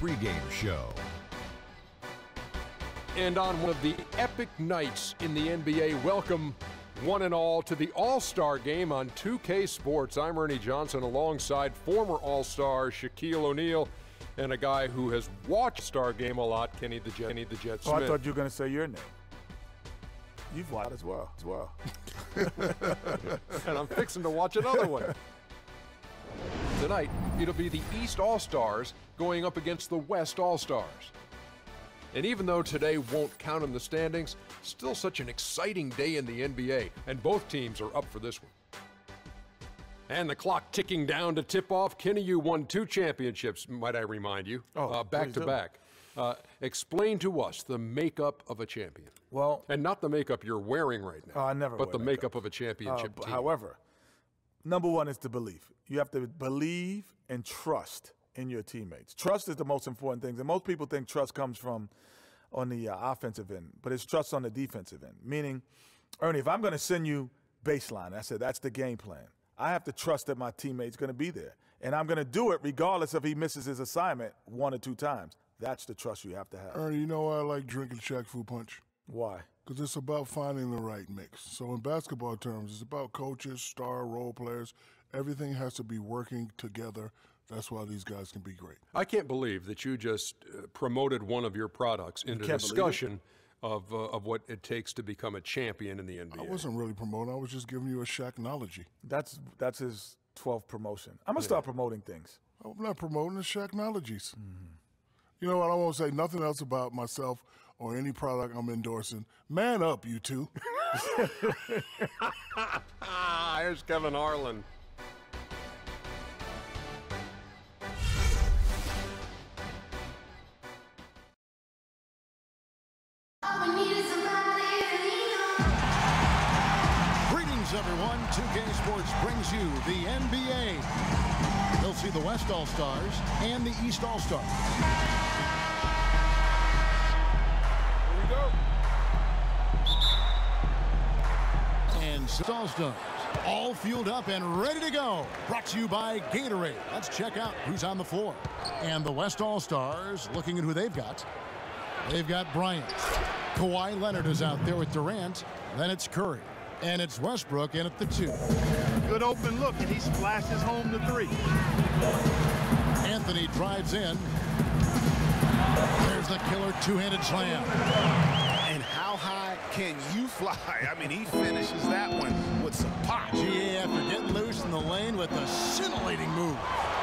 pregame show. And on one of the epic nights in the NBA, welcome one and all to the All-Star Game on 2K Sports. I'm Ernie Johnson alongside former All-Star Shaquille O'Neal and a guy who has watched Star Game a lot, Kenny the Jet Smith. Oh, I thought you were going to say your name. You've watched as well. And I'm fixing to watch another one. Tonight, it'll be the East All-Stars going up against the West All-Stars. And even though today won't count in the standings, still such an exciting day in the NBA, and both teams are up for this one. And the clock ticking down to tip off. Kenny, you won 2 championships, might I remind you, back to back. Explain to us the makeup of a champion. Well, and not the makeup you're wearing right now. I never. But the makeup of a championship team. However, number one is the belief. You have to believe and trust in your teammates. Trust is the most important thing. And most people think trust comes from on the offensive end, but it's trust on the defensive end. Meaning, Ernie, if I'm going to send you baseline, I said that's the game plan. I have to trust that my teammate's going to be there. And I'm going to do it regardless if he misses his assignment 1 or 2 times. That's the trust you have to have. Ernie, you know why I like drinking Shaq Fu Punch? Why? Because it's about finding the right mix. So in basketball terms, it's about coaches, star role players. Everything has to be working together. That's why these guys can be great. I can't believe that you just promoted one of your products into discussion of what it takes to become a champion in the NBA. I wasn't really promoting. I was just giving you a Shaq-nology. That's his 12th promotion. I'm going to start promoting things. I'm not promoting the Shaq-nologies. You know what? I won't say nothing else about myself or any product I'm endorsing. Man up, you two. Here's Kevin Harlan. Greetings, everyone. 2K Sports brings you the NBA. You'll see the West All-Stars and the East All-Stars. Here we go. And All-Stars, all fueled up and ready to go. Brought to you by Gatorade. Let's check out who's on the floor. And the West All-Stars, looking at who they've got. They've got Bryant. Kawhi Leonard is out there with Durant. Then it's Curry. And it's Westbrook in at the 2. Good open look, and he splashes home the 3. Anthony drives in. There's the killer two-handed slam. And how high can you fly? I mean, he finishes that one with some pop. Yeah, after getting loose in the lane with a scintillating move.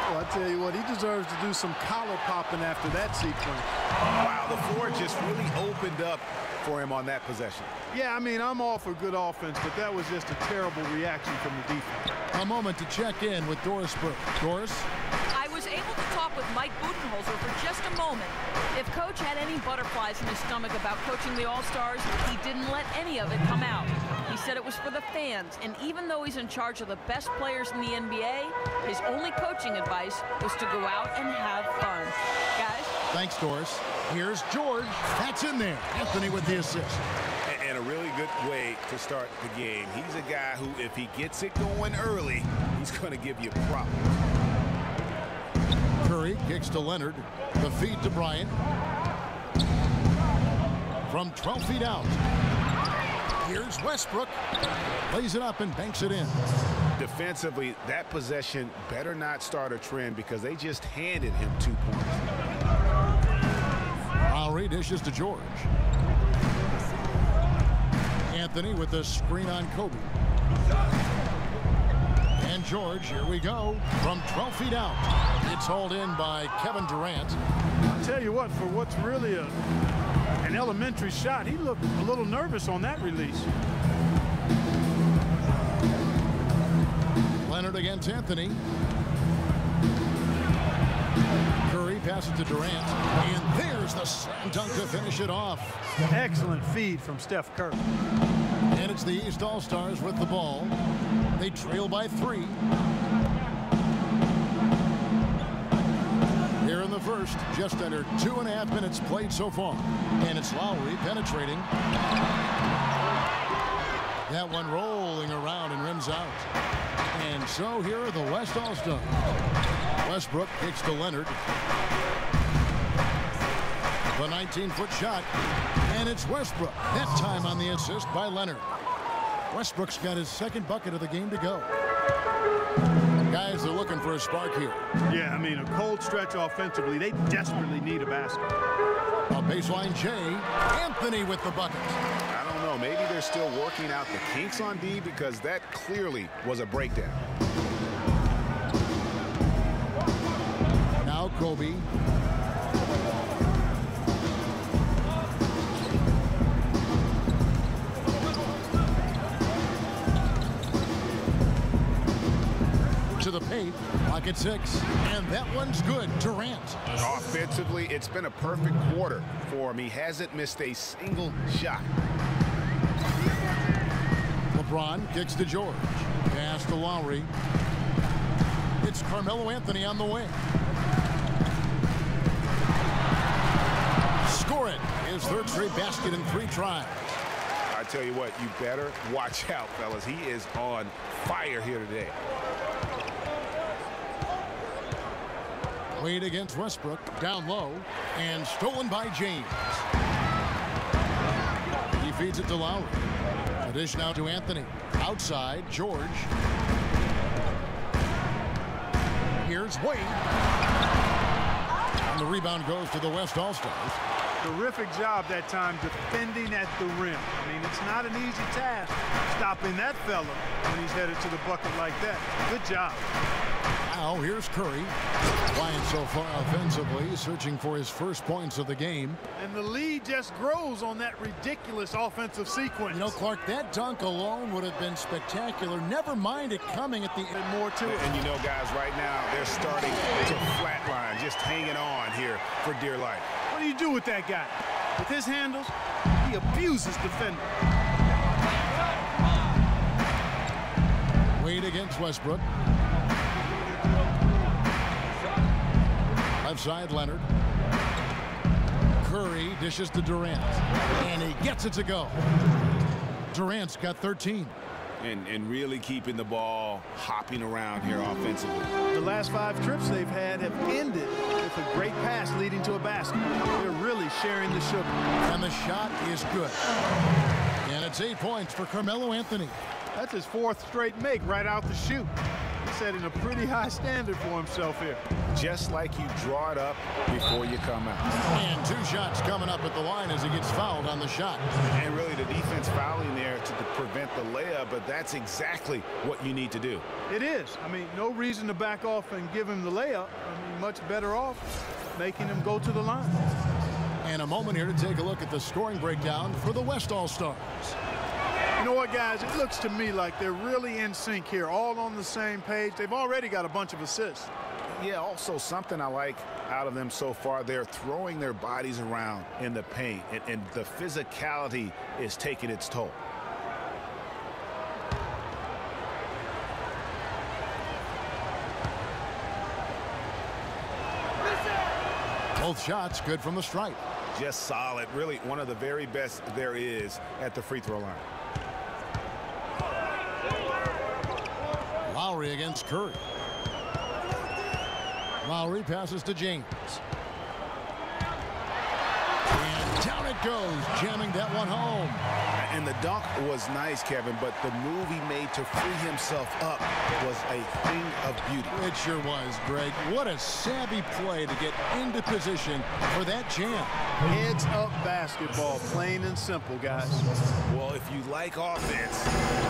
Well, I tell you what, he deserves to do some collar popping after that sequence. Wow, the floor just really opened up for him on that possession. Yeah, I mean, I'm all for good offense, but that was just a terrible reaction from the defense. A moment to check in with Doris Burke. Doris? I was able to talk with Mike Budenholzer for just a moment. If Coach had any butterflies in his stomach about coaching the All-Stars, he didn't let any of it come out. He said it was for the fans, and even though he's in charge of the best players in the NBA, his only coaching advice was to go out and have fun. Guys? Thanks, Doris. Here's George. That's in there. Anthony with the assist. And a really good way to start the game. He's a guy who, if he gets it going early, he's going to give you problems. Curry kicks to Leonard. The feed to Bryant. From 12 feet out. Here's Westbrook. Lays it up and banks it in. Defensively, that possession better not start a trend because they just handed him 2 points. Lowry dishes to George. Anthony with the screen on Kobe. And George, here we go, from 12 feet out. It's hauled in by Kevin Durant. I'll tell you what, for what's really an elementary shot, he looked a little nervous on that release. Leonard against Anthony. Curry passes to Durant. And there's the slam dunk to finish it off. Excellent feed from Steph Curry. And it's the East All-Stars with the ball. They trail by 3. Here in the first, just under 2.5 minutes played so far. And it's Lowry penetrating. That one rolling around and rims out. And so here are the West All-Stars. Westbrook kicks to Leonard. The 19-foot shot, and it's Westbrook. That time on the assist by Leonard. Westbrook's got his second bucket of the game to go. Guys are looking for a spark here. Yeah, I mean, a cold stretch offensively. They desperately need a basket. A baseline J. Anthony with the bucket. I don't know. Maybe they're still working out the kinks on D because that clearly was a breakdown. Now Kobe. To the paint, pocket 6, and that one's good. Durant. Offensively, it's been a perfect quarter for him. He hasn't missed a single shot. LeBron kicks to George. Pass to Lowry. It's Carmelo Anthony on the wing. Score it. His third straight basket in 3 tries. I tell you what, you better watch out, fellas. He is on fire here today. Wade against Westbrook, down low, and stolen by James. He feeds it to Lowry. A dish now to Anthony. Outside, George. Here's Wade. And the rebound goes to the West All-Stars. Terrific job that time defending at the rim. I mean, it's not an easy task stopping that fella when he's headed to the bucket like that. Good job. Now here's Curry. Flying so far offensively, searching for his first points of the game. And the lead just grows on that ridiculous offensive sequence. You know, Clark, that dunk alone would have been spectacular. Never mind it coming at the end. More to it. And you know, guys, right now, they're starting to flatline, just hanging on here for dear life. What do you do with that guy? With his handles, he abuses defenders. Wade against Westbrook. Left side, Leonard. Curry dishes to Durant. And he gets it to go. Durant's got 13. And really keeping the ball hopping around here offensively. The last 5 trips they've had have ended with a great pass leading to a basket. They're really sharing the sugar. And the shot is good. And it's 8 points for Carmelo Anthony. That's his 4th straight make right out the chute. He's setting a pretty high standard for himself here. Just like you draw it up before you come out. And 2 shots coming up at the line as he gets fouled on the shot. And really the defense fouling there to prevent the layup, but that's exactly what you need to do. It is. I mean, no reason to back off and give him the layup. I mean, much better off making him go to the line. And a moment here to take a look at the scoring breakdown for the West All-Stars. You know what, guys? It looks to me like they're really in sync here, all on the same page. They've already got a bunch of assists. Yeah, also something I like out of them so far, they're throwing their bodies around in the paint, and the physicality is taking its toll. Both shots good from the stripe. Just solid. Really one of the very best there is at the free throw line. Lowry against Curry. Lowry passes to James. And down it goes, jamming that one home. And the dunk was nice, Kevin, but the move he made to free himself up was a thing of beauty. It sure was, Greg. What a savvy play to get into position for that jam. Heads up basketball, plain and simple, guys. Well, if you like offense,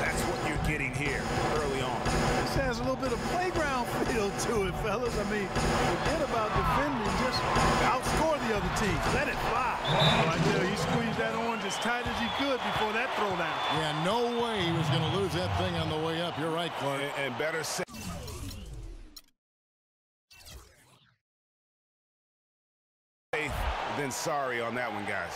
that's what you're getting here early on. This has a little bit of playground feel to it, fellas. I mean, forget about defending, just outscore the other team. Let it fly. Well, I tell you, he squeezed that orange as tight as he could before that throwdown. Yeah, no way he was going to lose that thing on the way up. You're right, Clark. And better safe than sorry on that one, guys.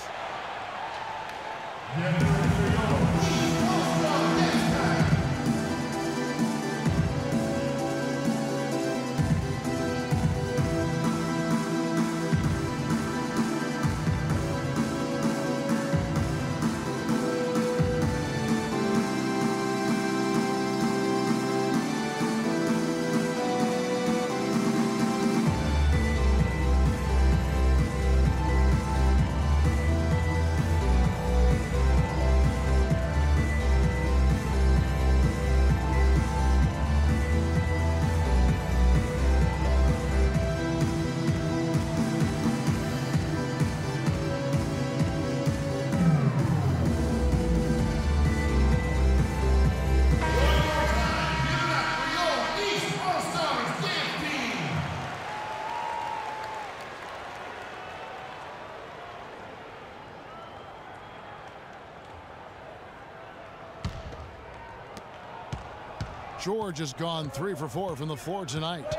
George has gone 3 for 4 from the floor tonight.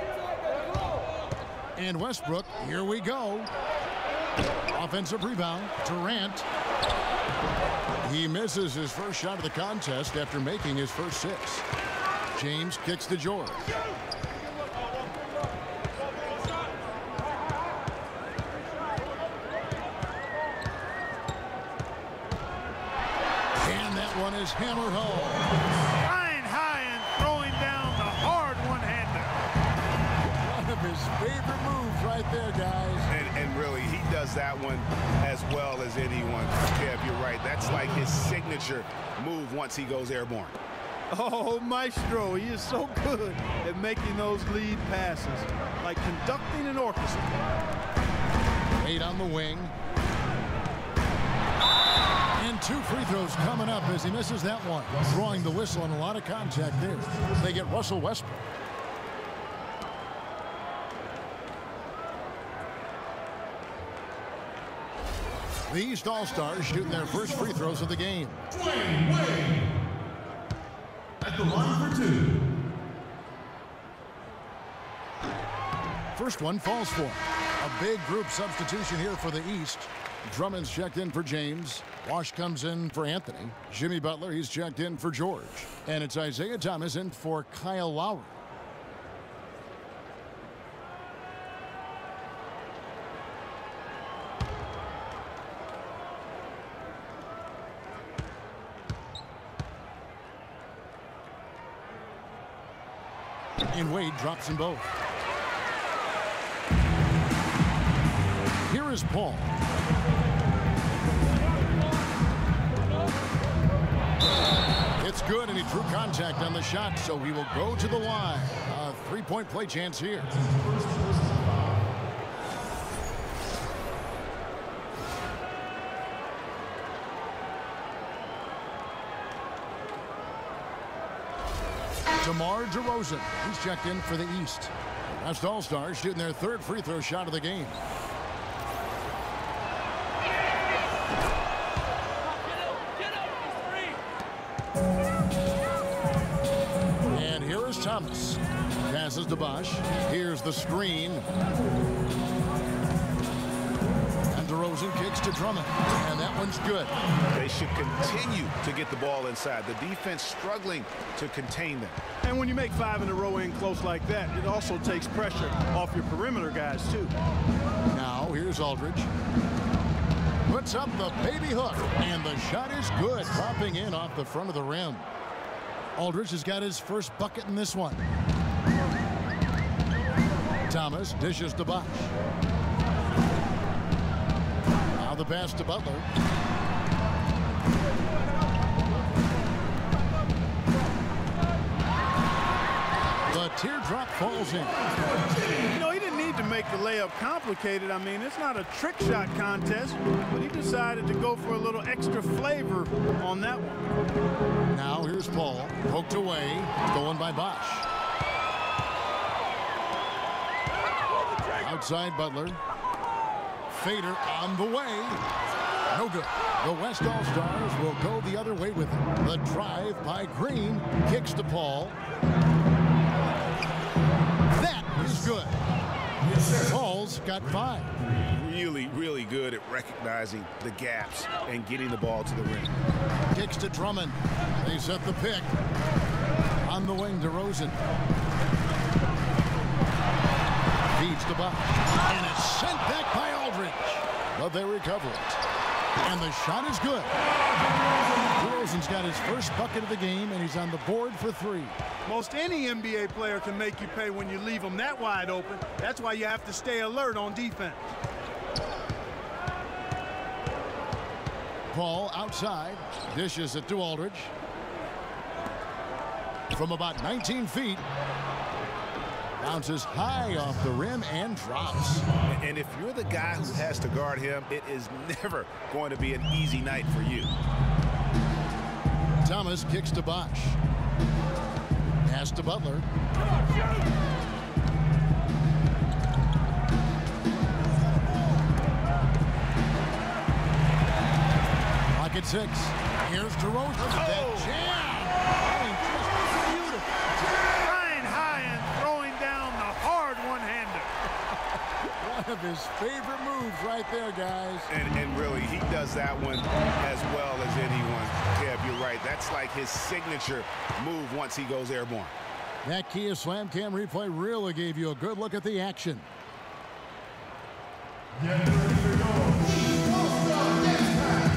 And Westbrook, here we go. Offensive rebound, Durant. He misses his first shot of the contest after making his first 6. James kicks to George. And that one is hammered home. Flying high and throwing down the hard one-hander. One of his favorite moves right there, guys. And really, he does that one as well as anyone. Kev, you're right. That's like his signature move once he goes airborne. Oh, Maestro, he is so good at making those lead passes, like conducting an orchestra. 8 on the wing. And 2 free throws coming up as he misses that one. Drawing the whistle and a lot of contact there. They get Russell Westbrook. The East All-Stars shooting their first free throws of the game. Dwayne Wade at the line for 2. First one falls for him. A big group substitution here for the East. Drummond's checked in for James. Wash comes in for Anthony. Jimmy Butler, he's checked in for George. And it's Isaiah Thomas in for Kyle Lowry. And Wade drops them both. Here is Paul. It's good, and he drew contact on the shot, so he will go to the line. A 3-point play chance here. DeMar DeRozan, he's checked in for the East. West All-Stars shooting their 3rd free throw shot of the game. And here is Thomas. Passes to Bosch. Here's the screen. And DeRozan kicks to Drummond. And that one's good. They should continue to get the ball inside. The defense struggling to contain them. And when you make 5 in a row in close like that, it also takes pressure off your perimeter guys, too. Now, here's Aldridge. Puts up the baby hook. And the shot is good. Dropping in off the front of the rim. Aldridge has got his first bucket in this one. Thomas dishes to Bosch. Now the pass to Butler. The teardrop falls in. You know, he didn't need to make the layup complicated. I mean, it's not a trick shot contest, but he decided to go for a little extra flavor on that one. Now here's Paul. Poked away. Going by Bosch. Outside Butler. Fader on the way. No good. The West All-Stars will go the other way with it. The drive by Green. Kicks to Paul. That is good. Paul's got 5. Really, really good at recognizing the gaps and getting the ball to the rim. Kicks to Drummond. They set the pick. On the wing, DeRozan. Feeds to Bosch. And it's sent back by Aldridge. But they recover it. And the shot is good. DeRozan's got his first bucket of the game, and he's on the board for 3. Most any NBA player can make you pay when you leave them that wide open. That's why you have to stay alert on defense. Paul outside. Dishes it to Aldridge. From about 19 feet. Bounces high off the rim and drops. And if you're the guy who has to guard him, it is never going to be an easy night for you. Thomas kicks to Bosch. Pass to Butler. Pocket 6. Here's DeRozan. That jam. Beautiful. of his favorite moves right there, guys. And really, he does that one as well as anyone. Kev, you're right. That's like his signature move once he goes airborne. That Kia Slam Cam replay really gave you a good look at the action. Get ready to go. All-Star Dance Pack.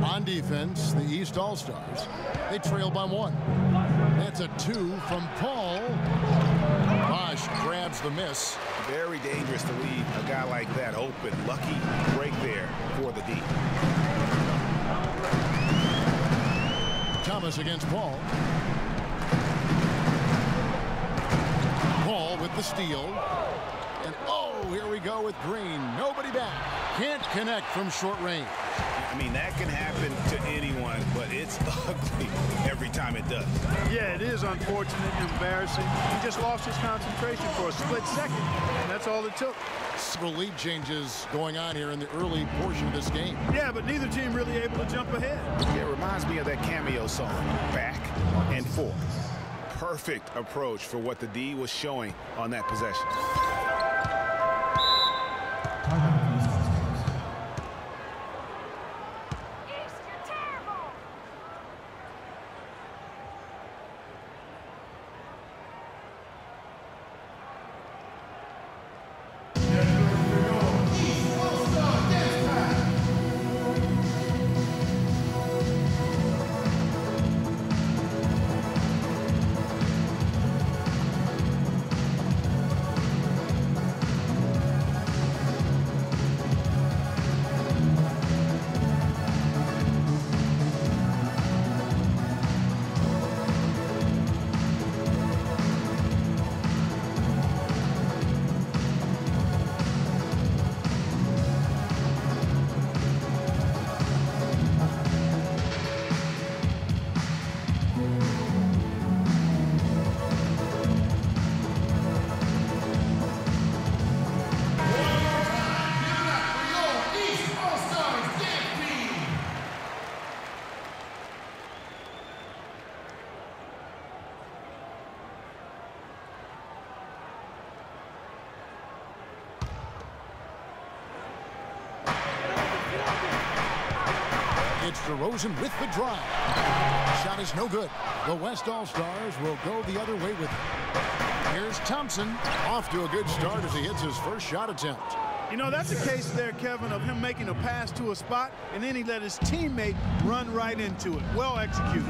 On defense, the East All-Stars, they trail by 1. That's a 2 from Paul. Bosch grabs the miss. Very dangerous to leave a guy like that open. Lucky break there for the D. Thomas against Paul. Paul with the steal. And oh, here we go with Green. Nobody back. Can't connect from short range. I mean, that can happen to anyone, but it's ugly every time it does. Yeah, it is unfortunate and embarrassing. He just lost his concentration for a split second, and that's all it took. Several lead changes going on here in the early portion of this game. Yeah, but neither team really able to jump ahead. Yeah, it reminds me of that cameo song, Back and Forth. Perfect approach for what the D was showing on that possession. It's DeRozan with the drive. Shot is no good. The West All-Stars will go the other way with it. Here's Thompson. Off to a good start as he hits his first shot attempt. You know, that's a case there, Kevin, of him making a pass to a spot, and then he let his teammate run right into it. Well executed.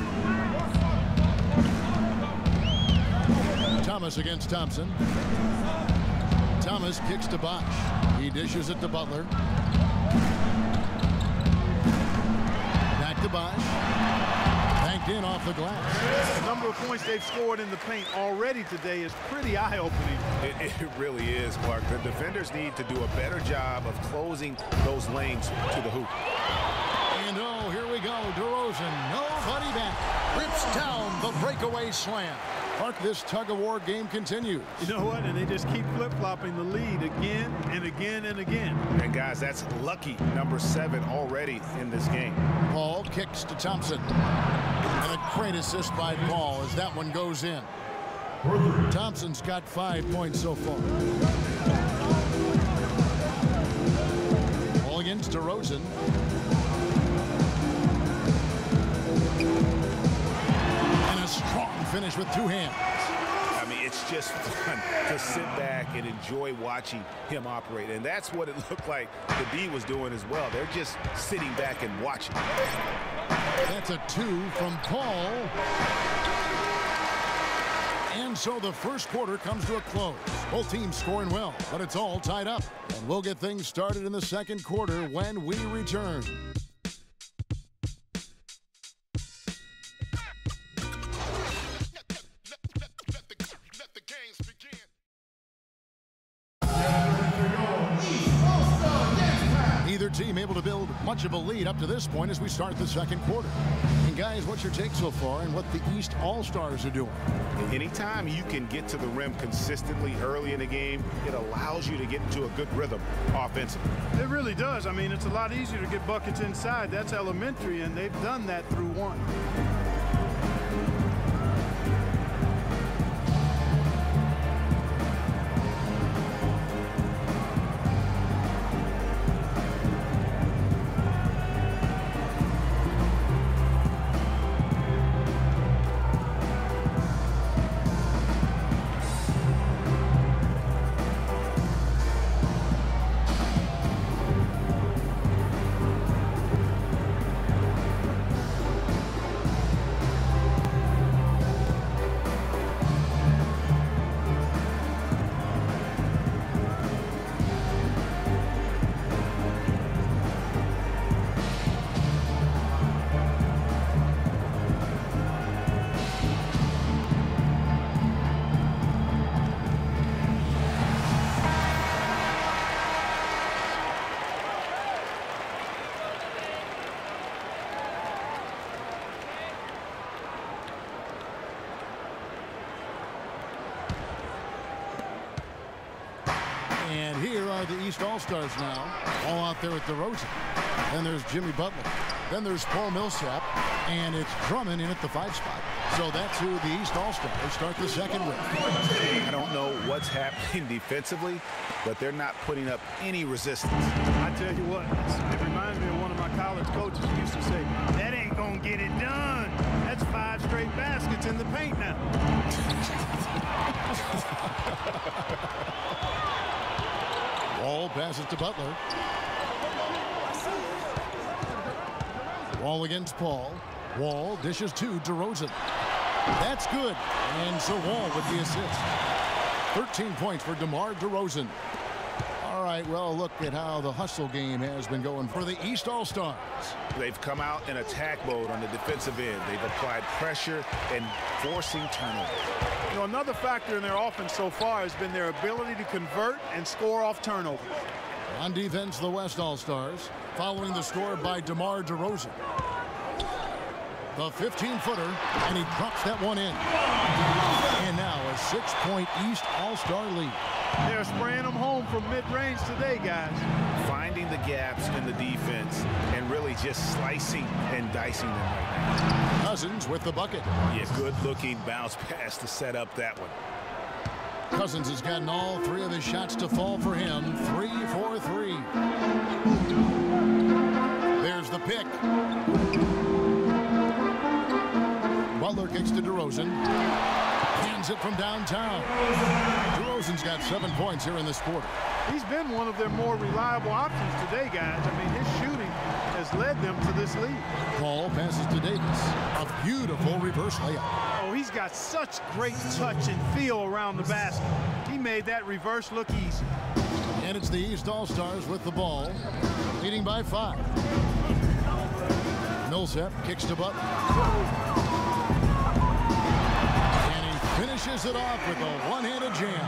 Thomas against Thompson. Thomas kicks to Bosch. He dishes it to Butler. Back to Bosch. Banked in off the glass. The number of points they've scored in the paint already today is pretty eye-opening. It really is, Clark. The defenders need to do a better job of closing those lanes to the hoop. And oh, here we go. DeRozan, nobody back. Rips down the breakaway slam. Clark, this tug-of-war game continues. You know what? And they just keep flip-flopping the lead again and again and again. And guys, that's lucky number 7 already in this game. Paul kicks to Thompson. And a great assist by Paul as that one goes in. Thompson's got 5 points so far. Paul against DeRozan. And a strong finish with 2 hands. it's just fun to sit back and enjoy watching him operate. And that's what it looked like the D was doing as well. They're just sitting back and watching. That's a 2 from Paul. And so the first quarter comes to a close. Both teams scoring well, but it's all tied up. And we'll get things started in the second quarter when we return. Neither team able to build much of a lead up to this point as we start the second quarter. And guys, what's your take so far on what the East All-Stars are doing? Anytime you can get to the rim consistently early in the game, it allows you to get into a good rhythm offensively. It really does. I mean, it's a lot easier to get buckets inside. That's elementary, and they've done that through one. And here are the East All-Stars now, all out there at DeRozan. Then there's Jimmy Butler. Then there's Paul Millsap. And it's Drummond in at the 5 spot. So that's who the East All-Stars start the second with. I don't know what's happening defensively, but they're not putting up any resistance. I tell you what, it reminds me of one of my college coaches who used to say, that ain't gonna get it done. That's 5 straight baskets in the paint now. Wall passes to Butler. Wall against Paul. Wall dishes to DeRozan. That's good. And so Wall with the assist. 13 points for DeMar DeRozan. All right, well, look at how the hustle game has been going for the East All-Stars. They've come out in attack mode on the defensive end. They've applied pressure and forcing turnovers. You know, another factor in their offense so far has been their ability to convert and score off turnovers. On defense, the West All-Stars, following the score by DeMar DeRozan. The 15-footer, and he drops that one in. And now a 6-point East All-Star lead. They're spraying them home from mid-range today, guys. Finding the gaps in the defense and really just slicing and dicing them right now. Cousins with the bucket. Yeah, good-looking bounce pass to set up that one. Cousins has gotten all 3 of his shots to fall for him. 3 for 3. There's the pick. Butler kicks to DeRozan. Hands it from downtown. DeRozan's got 7 points here in this quarter. He's been one of their more reliable options today, guys. I mean, his shooting has led them to this lead. Paul passes to Davis. A beautiful reverse layup. Oh, he's got such great touch and feel around the basket. He made that reverse look easy. And it's the East All-Stars with the ball, leading by 5. Millsap kicks to Butler. And he finishes it off with a one-handed jam.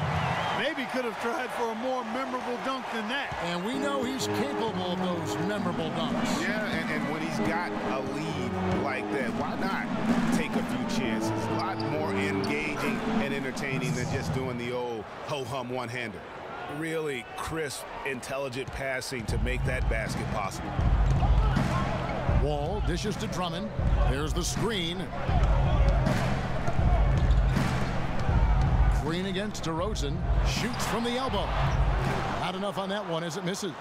Maybe could have tried for a more memorable dunk than that. And we know he's capable of those memorable dunks. Yeah, and when he's got a lead like that, why not take a few chances? A lot more engaging and entertaining than just doing the old ho-hum one-hander. Really crisp, intelligent passing to make that basket possible. Wall dishes to Drummond. There's the screen. Green against DeRozan. Shoots from the elbow. Not enough on that one as it misses.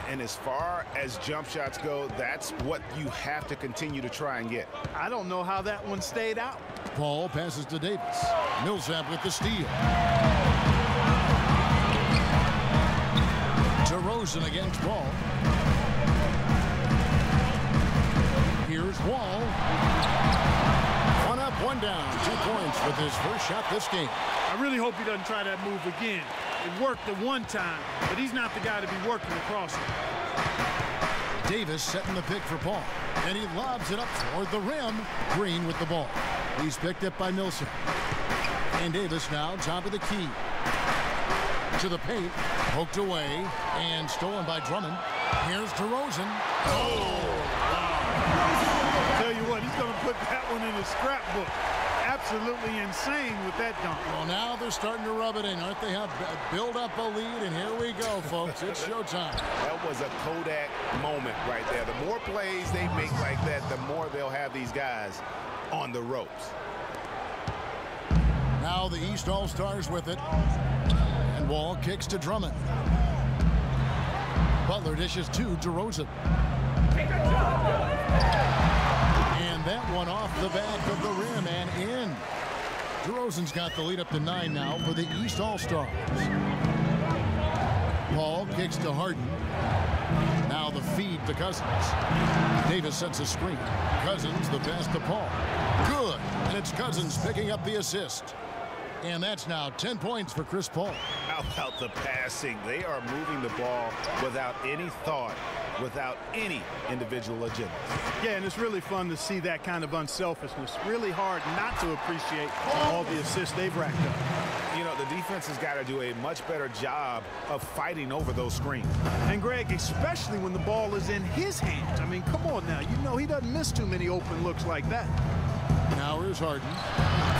And as far as jump shots go, that's what you have to continue to try and get. I don't know how that one stayed out. Paul passes to Davis. Millsap with the steal. DeRozan against Ball. Here's Wall. One up, one down. 2 points with his first shot this game. I really hope he doesn't try that move again. It worked the one time, but he's not the guy to be working across it. Davis setting the pick for Paul. And he lobs it up toward the rim. Green with the ball. He's picked up by Millsap. And Davis now top of the key. To the paint. Poked away. And stolen by Drummond. Here's DeRozan. Oh, wow. Tell you what, he's going to put that one in his scrapbook. Absolutely insane with that dunk. Well, now they're starting to rub it in, aren't they? Build up a lead, and here we go, folks. It's showtime. That was a Kodak moment right there. The more plays they make like that, the more they'll have these guys on the ropes. Now the East All-Stars with it. And Wall kicks to Drummond. Butler dishes to DeRozan. And that one off the back of the rim and in. DeRozan's got the lead up to 9 now for the East All-Stars. Paul kicks to Harden. Now the feed to Cousins. Davis sets a screen. Cousins the pass to Paul. Good. And it's Cousins picking up the assist. And that's now 10 points for Chris Paul. How about the passing? They are moving the ball without any thought, without any individual agenda. Yeah, and it's really fun to see that kind of unselfishness. Really hard not to appreciate all the assists they've racked up. You know, the defense has got to do a much better job of fighting over those screens. And Greg, especially when the ball is in his hands. I mean, come on now. You know he doesn't miss too many open looks like that. Now here's Harden.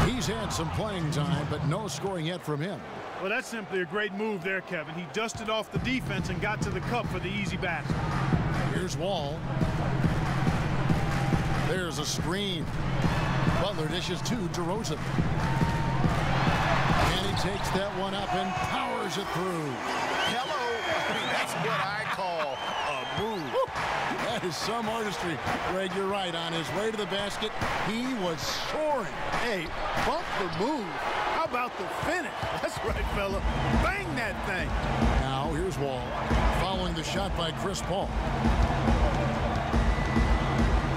He's had some playing time, but no scoring yet from him. Well, that's simply a great move there, Kevin. He dusted off the defense and got to the cup for the easy basket. Here's Wall. There's a screen. Butler dishes to DeRozan. And he takes that one up and powers it through. Hello. I mean, that's what I call a move. That is some artistry. Greg, you're right. On his way to the basket, he was soaring. Hey, bump the move. How about the finish? That's right, fella. Bang that thing. Now here's Wall. Following the shot by Chris Paul.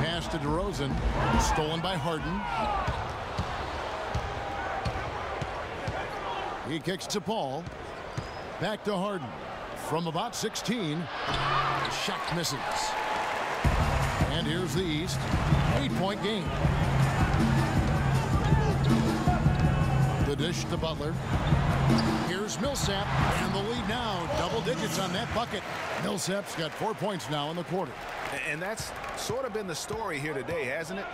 Pass to DeRozan. Stolen by Harden. He kicks to Paul. Back to Harden. From about 16. Shot misses. And here's the East. 8-point game. The dish to Butler. Here's Millsap. And the lead now. Double digits on that bucket. Millsap's got 4 points now in the quarter. And that's sort of been the story here today, hasn't it?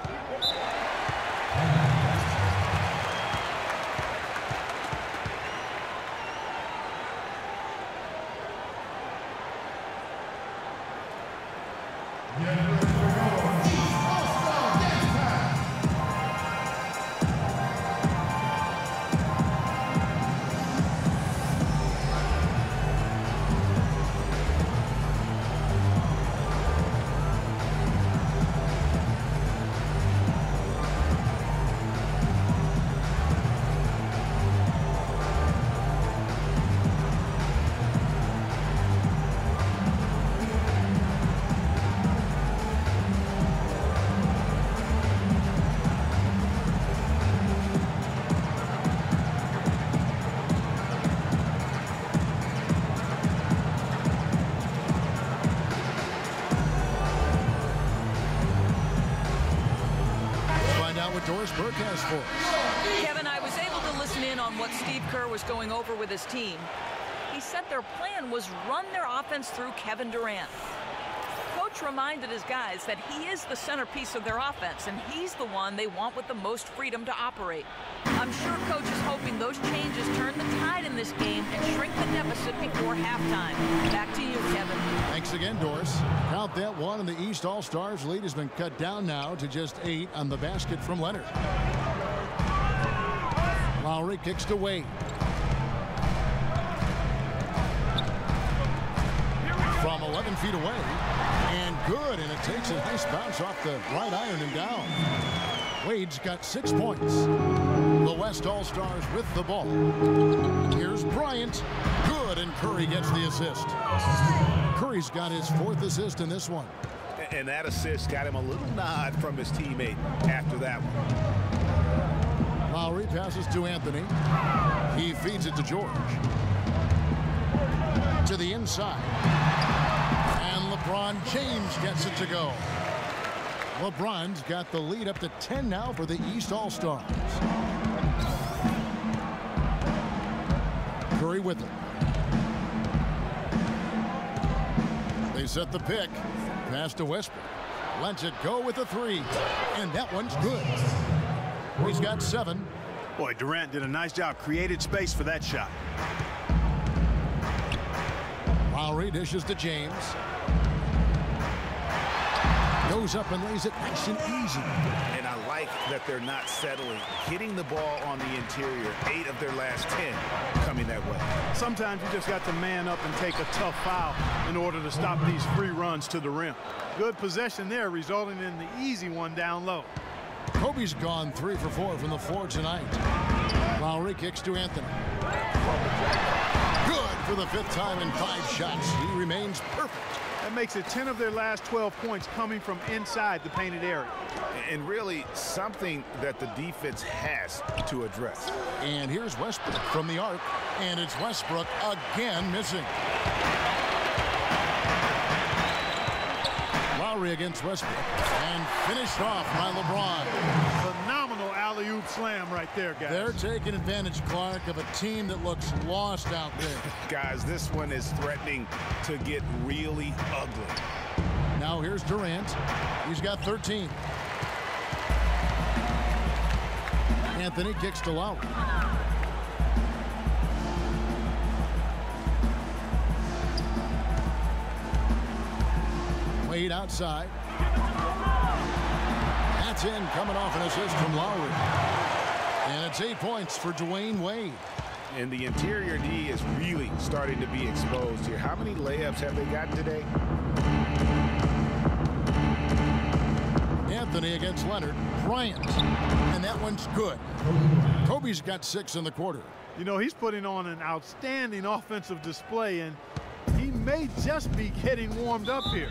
Kevin, I was able to listen in on what Steve Kerr was going over with his team. He said their plan was run their offense through Kevin Durant. Coach reminded his guys that he is the centerpiece of their offense, and he's the one they want with the most freedom to operate. I'm sure Coach is hoping those changes turn the tide in this game and shrink the deficit before halftime. Back to you, Kevin. Thanks again, Doris. Count that one, and the East All-Stars lead has been cut down now to just 8 on the basket from Leonard. Lowry kicks to Wade. feet away. And good, and it takes a nice bounce off the right iron and down. Wade's got 6 points. The West All-Stars with the ball. Here's Bryant. Good, and Curry gets the assist. Curry's got his 4th assist in this one. And that assist got him a little nod from his teammate after that one. Lowry passes to Anthony. He feeds it to George. To the inside. And LeBron James gets it to go. LeBron's got the lead up to 10 now for the East All-Stars. Curry with it. They set the pick. Pass to Westbrook. Lets it go with a 3. And that one's good. He's got 7. Boy, Durant did a nice job. Created space for that shot. Lowry dishes to James. Goes up and lays it nice and easy. And I like that they're not settling. Hitting the ball on the interior, 8 of their last 10 coming that way. Sometimes you just got to man up and take a tough foul in order to stop these free runs to the rim. Good possession there, resulting in the easy one down low. Kobe's gone 3 for 4 from the floor tonight. Lowry kicks to Anthony. Good for the 5th time in 5 shots. He remains perfect. That makes it 10 of their last 12 points coming from inside the painted area. And really something that the defense has to address. And here's Westbrook from the arc. And it's Westbrook again missing. Lowry against Westbrook. And finished off by LeBron. Phenomenal alley-oop slam right there, guys. They're taking advantage, Clark, of a team that looks lost out there. Guys, this one is threatening to get really ugly. Now here's Durant. He's got 13. Anthony kicks to Lowry. Wade outside. That's in, coming off an assist from Lowry. And it's 8 points for Dwayne Wade. And the interior D is really starting to be exposed here. How many layups have they gotten today? Anthony against Leonard. Bryant. And that one's good. Kobe's got 6 in the quarter. You know, he's putting on an outstanding offensive display, and he may just be getting warmed up here.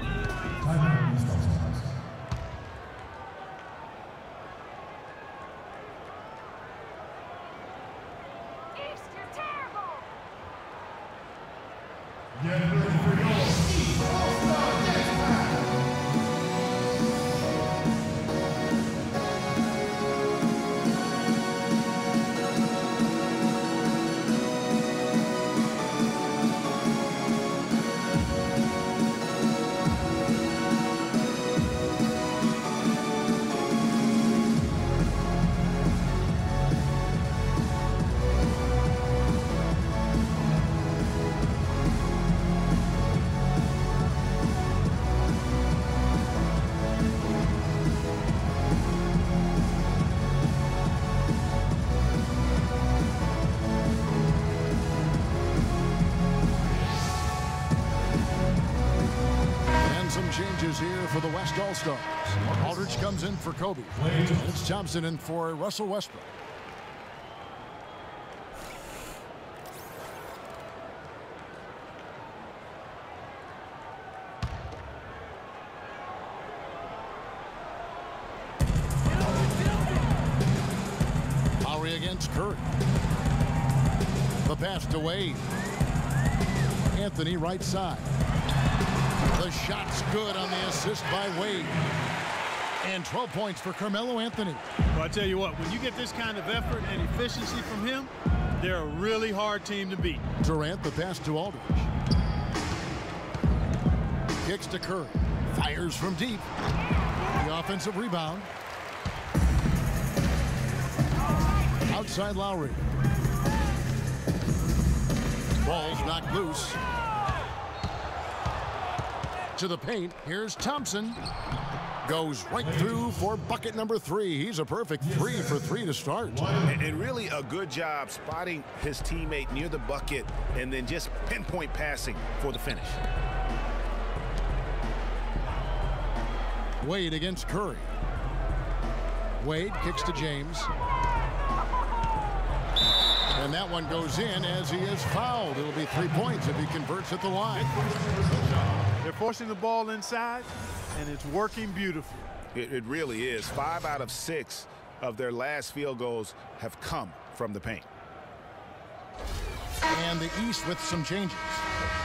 Get ready for your East All-Star next match. Changes here for the West All-Stars. Aldridge comes in for Kobe. It's Thompson in for Russell Westbrook. Lowry against Curry. The pass to Wade. Anthony right side. The shot's good on the assist by Wade. And 12 points for Carmelo Anthony. Well, I tell you what, when you get this kind of effort and efficiency from him, they're a really hard team to beat. Durant, the pass to Aldridge. Kicks to Curry. Fires from deep. The offensive rebound. Outside Lowry. Ball's knocked loose. To the paint. Here's Thompson. Goes right through for bucket number 3. He's a perfect 3 for 3 to start. And really a good job spotting his teammate near the bucket and then just pinpoint passing for the finish. Wade against Curry. Wade kicks to James. And that one goes in as he is fouled. It'll be 3 points if he converts at the line. They're forcing the ball inside, and it's working beautifully. It really is. 5 out of 6 of their last field goals have come from the paint. And the East with some changes.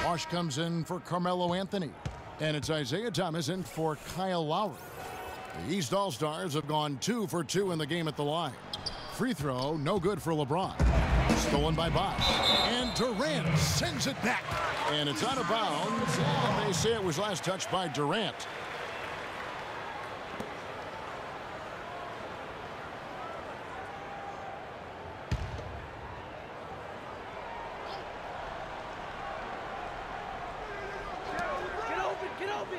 Wash comes in for Carmelo Anthony. And it's Isaiah Thomas in for Kyle Lowry. The East All-Stars have gone 2 for 2 in the game at the line. Free throw, no good for LeBron. Stolen by Bosh. And Durant sends it back. And it's out of bounds. And they say it was last touched by Durant. Get open.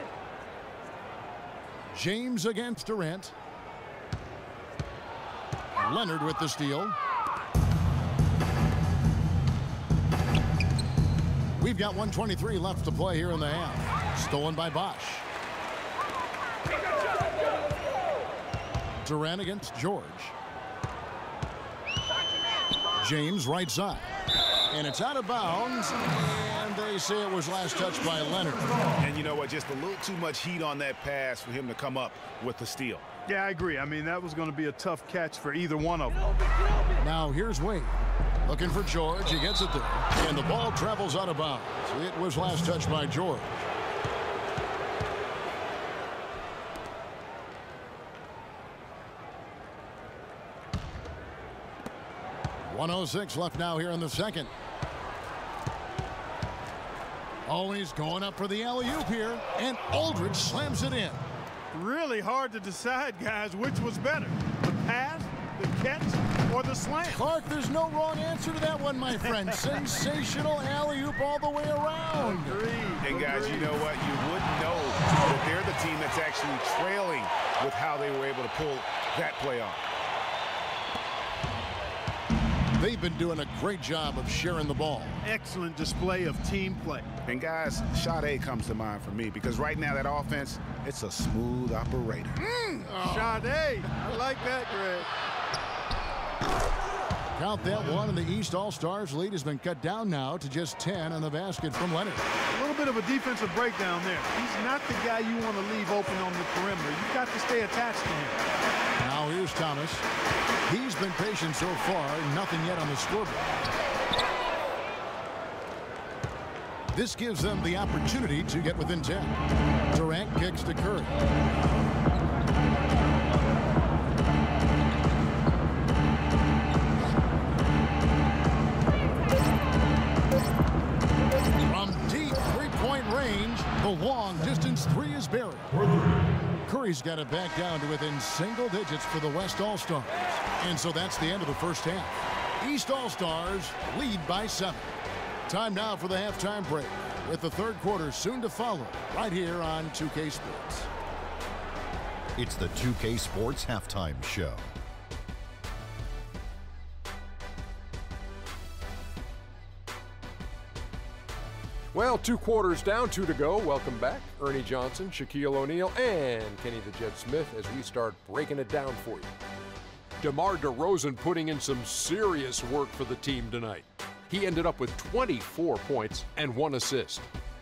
James against Durant. Leonard with the steal. We've got 1:23 left to play here in the half. Stolen by Bosh. Durant against George. James right side. And it's out of bounds. And they say it was last touched by Leonard. And you know what? Just a little too much heat on that pass for him to come up with the steal. Yeah, I agree. I mean, that was going to be a tough catch for either one of them. Now here's Wade. Looking for George. He gets it there. And the ball travels out of bounds. It was last touched by George. .106 left now here in the second. Oh, he's going up for the alley-oop here. And Aldridge slams it in. Really hard to decide, guys, which was better. The pass, the catch, or the slam. Clark, there's no wrong answer to that one, my friend. Sensational alley-oop all the way around. And guys, you know what? You wouldn't know that they're the team that's actually trailing with how they were able to pull that play off. They've been doing a great job of sharing the ball. Excellent display of team play. And guys, Sade comes to mind for me because right now that offense, it's a smooth operator. Sade, I like that, Greg. Count that one, and the East All-Stars lead has been cut down now to just 10 on the basket from Leonard. A little bit of a defensive breakdown there. He's not the guy you want to leave open on the perimeter. You've got to stay attached to him. Now here's Thomas. He's been patient so far, nothing yet on the scoreboard. This gives them the opportunity to get within 10. Durant kicks to Curry. From deep three-point range, the long-distance three is buried. Curry's got it back down to within single digits for the West All-Stars. And so that's the end of the first half. East All-Stars lead by 7. Time now for the halftime break, with the third quarter soon to follow, right here on 2K Sports. It's the 2K Sports Halftime Show. Well, 2 quarters down, 2 to go. Welcome back, Ernie Johnson, Shaquille O'Neal, and Kenny the Jet Smith as we start breaking it down for you. DeMar DeRozan putting in some serious work for the team tonight. He ended up with 24 points and 1 assist.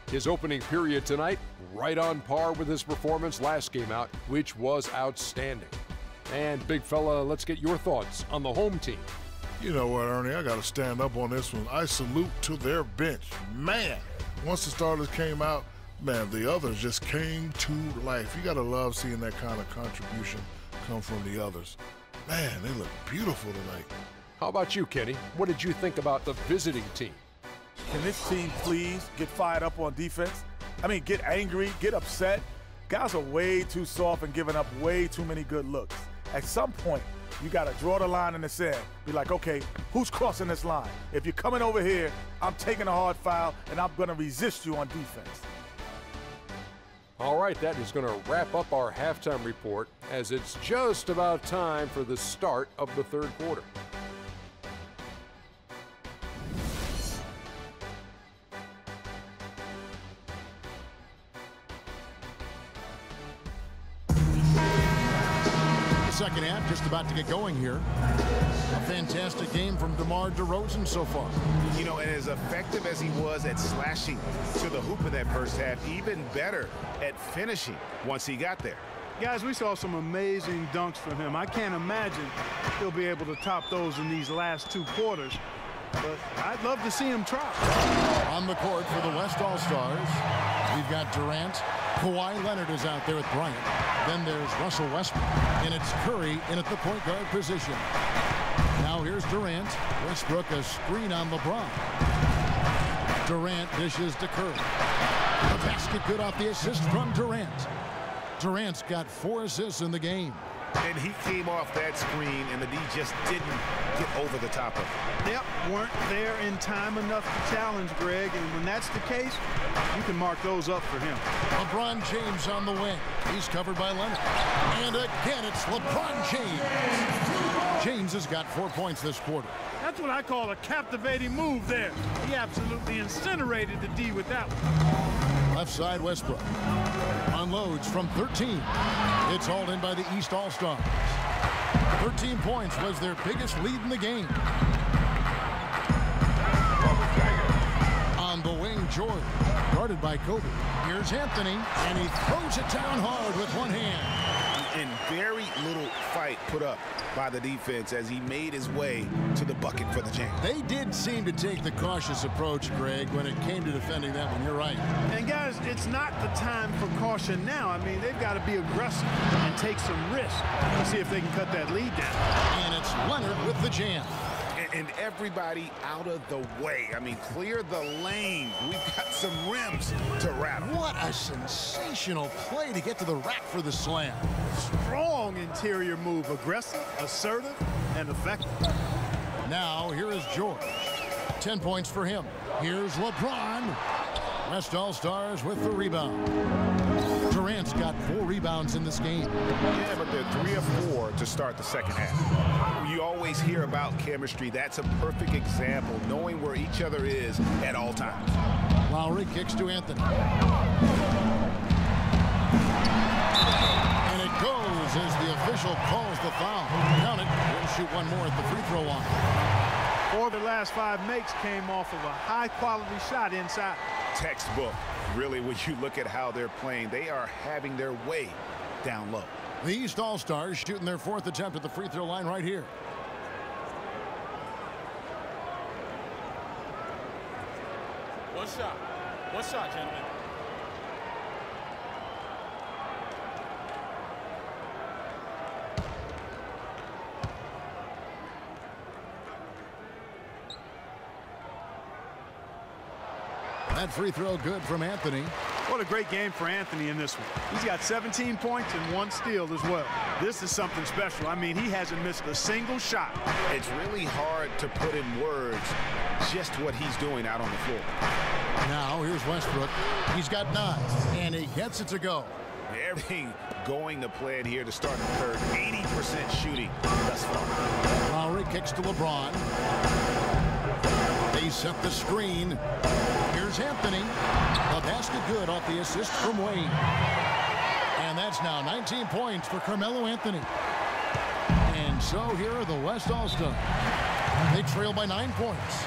His opening period tonight, right on par with his performance last game out, which was outstanding. And big fella, let's get your thoughts on the home team. You know what, Ernie, I got to stand up on this one. I salute to their bench. Man, once the starters came out, man, the others just came to life. You got to love seeing that kind of contribution come from the others. Man, they look beautiful tonight. How about you, Kenny? What did you think about the visiting team? Can this team please get fired up on defense? I mean, get angry, get upset. Guys are way too soft and giving up way too many good looks. At some point, you got to draw the line in the sand. Be like, okay, who's crossing this line? If you're coming over here, I'm taking a hard foul, and I'm going to resist you on defense. All right, that is going to wrap up our halftime report as it's just about time for the start of the third quarter. second half just about to get going here. A fantastic game from DeMar DeRozan so far. You know, and as effective as he was at slashing to the hoop in that first half, even better at finishing once he got there. Guys, we saw some amazing dunks from him. I can't imagine he'll be able to top those in these last 2 quarters. But I'd love to see him try. On the court for the West All-Stars, we've got Durant. Kawhi Leonard is out there with Bryant. Then there's Russell Westbrook. And it's Curry in at the point guard position. Now here's Durant. Westbrook a screen on LeBron. Durant dishes to Curry. The basket good off the assist from Durant. Durant's got 4 assists in the game. And he came off that screen, and the D just didn't get over the top of it. Yep, weren't there in time enough to challenge Greg, and when that's the case, you can mark those up for him. LeBron James on the wing. He's covered by Leonard. And again, it's LeBron James. James has got 4 points this quarter. That's what I call a captivating move there. He absolutely incinerated the D with that one. Left side, Westbrook unloads from 13. It's hauled in by the East All-Stars. 13 points was their biggest lead in the game. On the wing, George, guarded by Kobe. Here's Anthony, and he throws it down hard with one hand. And very little fight put up by the defense as he made his way to the bucket for the jam. They did seem to take the cautious approach, Greg, when it came to defending that one. You're right. And guys, it's not the time for caution now. I mean, they've got to be aggressive and take some risks to see if they can cut that lead down. And it's Leonard with the jam. And everybody out of the way. I mean, clear the lane. We've got some rims to rattle. What a sensational play to get to the rack for the slam. Strong interior move. Aggressive, assertive, and effective. Now, here is George. 10 points for him. Here's LeBron. West All-Stars with the rebound. Durant's got 4 rebounds in this game. Yeah, but they're 3 or 4 to start the second half. You always hear about chemistry. That's a perfect example, knowing where each other is at all times. Lowry kicks to Anthony. And it goes as the official calls the foul. Count it. He'll shoot one more at the free throw line. 4 of the last 5 makes came off of a high-quality shot inside. Textbook. Really, when you look at how they're playing, they are having their way down low. The East All-Stars shooting their 4th attempt at the free throw line right here. One shot, gentlemen. That free throw good from Anthony. What a great game for Anthony in this one. He's got 17 points and 1 steal as well. This is something special. I mean, he hasn't missed a single shot. It's really hard to put in words just what he's doing out on the floor. Now, here's Westbrook. He's got 9, and he gets it to go. Everything going to plan here to start the third. 80% shooting thus far. Lowry kicks to LeBron. They set the screen. Here's Anthony. The basket good off the assist from Wade. And that's now 19 points for Carmelo Anthony. And so here are the West All-Stars. They trail by 9 points.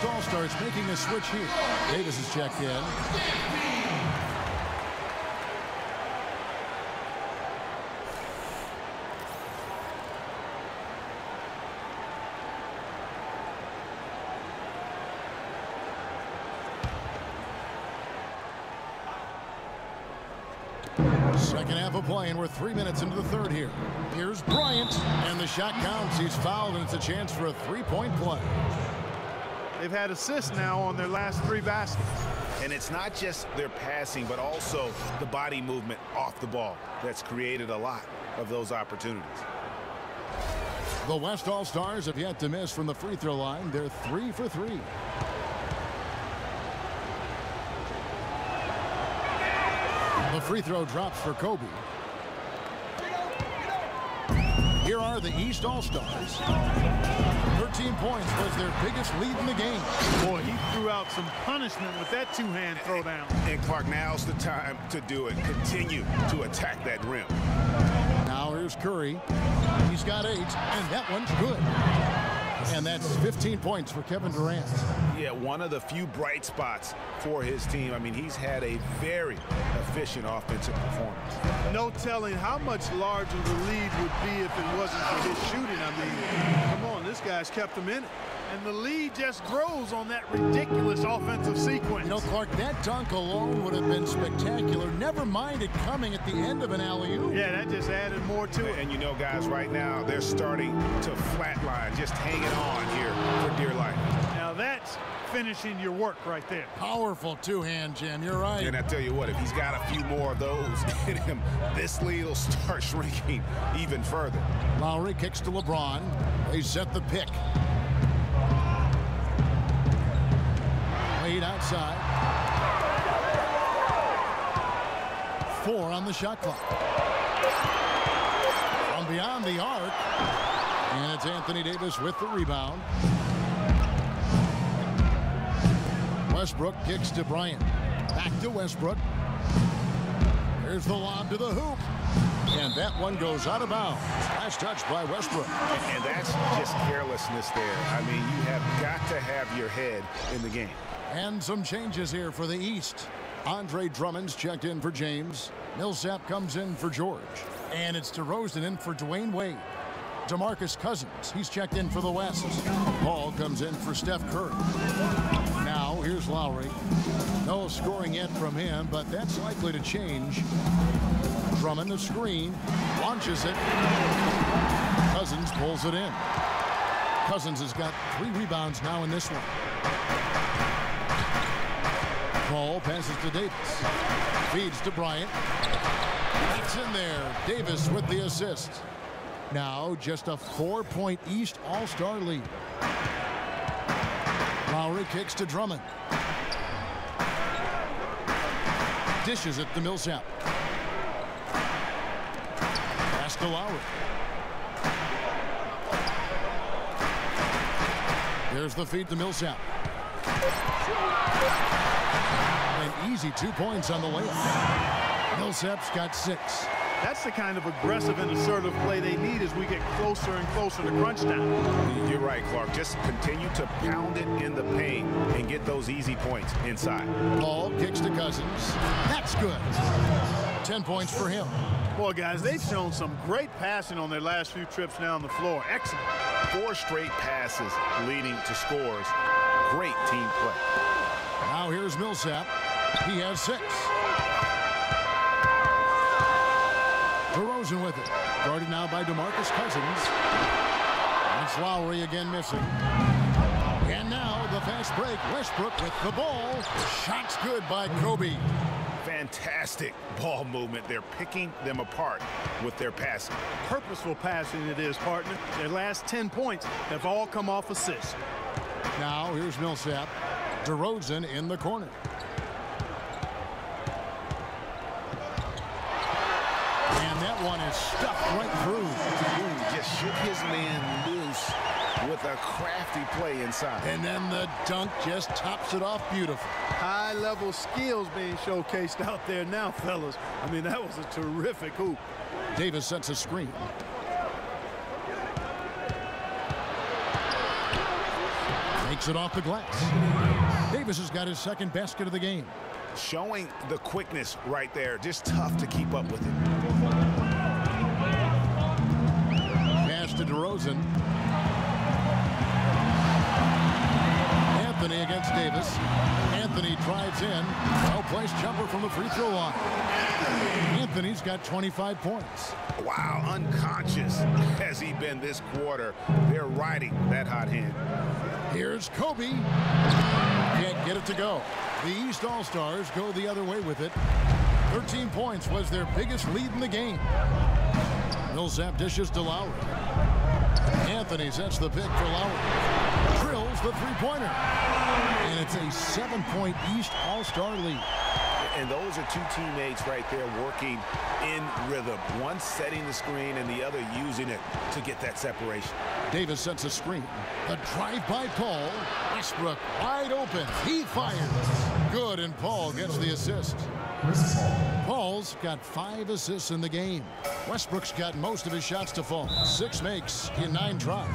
All-Stars making a switch here. Davis is checked in. Second half of play, and we're 3 minutes into the third here. Here's Bryant, and the shot counts. He's fouled, and it's a chance for a three-point play. They've had assists now on their last 3 baskets. And it's not just their passing, but also the body movement off the ball that's created a lot of those opportunities. The West All-Stars have yet to miss from the free throw line. They're 3 for 3. The free throw drops for Kobe. Here are the East All-Stars. 13 points was their biggest lead in the game. Boy, he threw out some punishment with that two-hand throwdown. And Clark, now's the time to do it. Continue to attack that rim. Now here's Curry. He's got 8, and that one's good. And that's 15 points for Kevin Durant. Yeah, one of the few bright spots for his team. I mean, he's had a very efficient offensive performance. No telling how much larger the lead would be if it wasn't for his shooting. I mean, come on, this guy's kept him in it. And the lead just grows on that ridiculous offensive sequence. You know, Clark, that dunk alone would have been spectacular. Never mind it coming at the end of an alley-oop. Yeah, that just added more to it. And you know, guys, right now, they're starting to flatline, just hanging on here for dear life. Now that's finishing your work right there. Powerful two-hand jam, you're right. And I tell you what, if he's got a few more of those in him, this lead will start shrinking even further. Lowry kicks to LeBron. They set the pick. Wade outside. 4 on the shot clock. From beyond the arc. And it's Anthony Davis with the rebound. Westbrook kicks to Bryant. Back to Westbrook. There's the lob to the hoop. And that one goes out of bounds. Last touch by Westbrook. And that's just carelessness there. I mean, you have got to have your head in the game. And some changes here for the East. Andre Drummond's checked in for James. Millsap comes in for George. And it's DeRozan in for Dwayne Wade. DeMarcus Cousins, he's checked in for the West. Paul comes in for Steph Curry. Now, here's Lowry. No scoring yet from him, but that's likely to change. Drummond the screen, launches it. Cousins pulls it in. Cousins has got 3 rebounds now in this one. Paul passes to Davis. Feeds to Bryant. It's in there. Davis with the assist. Now just a 4-point East All-Star lead. Lowry kicks to Drummond. Dishes it to Millsap. Pass to Lowry. There's the feed to Millsap. An easy 2 points on the layup. Millsap's got 6. That's the kind of aggressive and assertive play they need as we get closer and closer to crunch time. You're right, Clark. Just continue to pound it in the paint and get those easy points inside. Paul kicks to Cousins. That's good. 10 points for him. Boy, guys, they've shown some great passing on their last few trips down the floor. Excellent. 4 straight passes leading to scores. Great team play. Now here's Millsap. He has 6. DeRozan with it. Guarded now by DeMarcus Cousins. It's Lowry again missing. And now the fast break. Westbrook with the ball. Shot's good by Kobe. Fantastic ball movement. They're picking them apart with their passing. Purposeful passing it is, partner. Their last 10 points have all come off assists. Now here's Millsap. DeRozan in the corner. And that one is stuffed right through. Ooh, just shook his man loose with a crafty play inside. And then the dunk just tops it off beautiful. High-level skills being showcased out there now, fellas. I mean, that was a terrific hoop. Davis sets a screen. Takes it off the glass. Davis has got his second basket of the game. Showing the quickness right there. Just tough to keep up with it. Pass to DeRozan. Anthony against Davis. Anthony drives in. Well-placed jumper from the free throw line. Anthony's got 25 points. Wow, unconscious has he been this quarter. They're riding that hot hand. Here's Kobe. Can't get it to go. The East All-Stars go the other way with it. 13 points was their biggest lead in the game. Millsap dishes to Lowry. Anthony sets the pick for Lowry. Drills the three-pointer. And it's a 7-point East All-Star lead. And those are two teammates right there working in rhythm. One setting the screen and the other using it to get that separation. Davis sets a screen. The drive by Paul. Westbrook wide open. He fires. Good, and Paul gets the assist. Paul's got 5 assists in the game. Westbrook's got most of his shots to fall. 6 makes in 9 tries.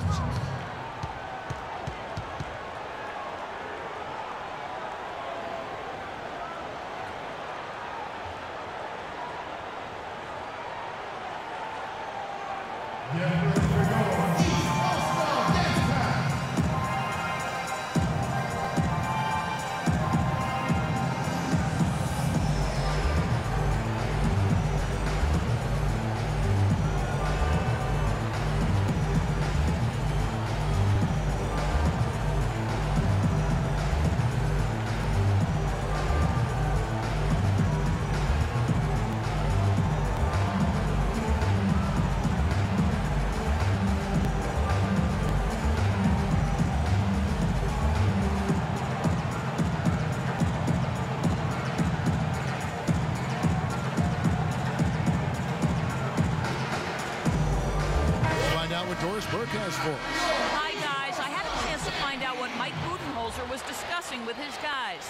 Hi, guys. I had a chance to find out what Mike Budenholzer was discussing with his guys.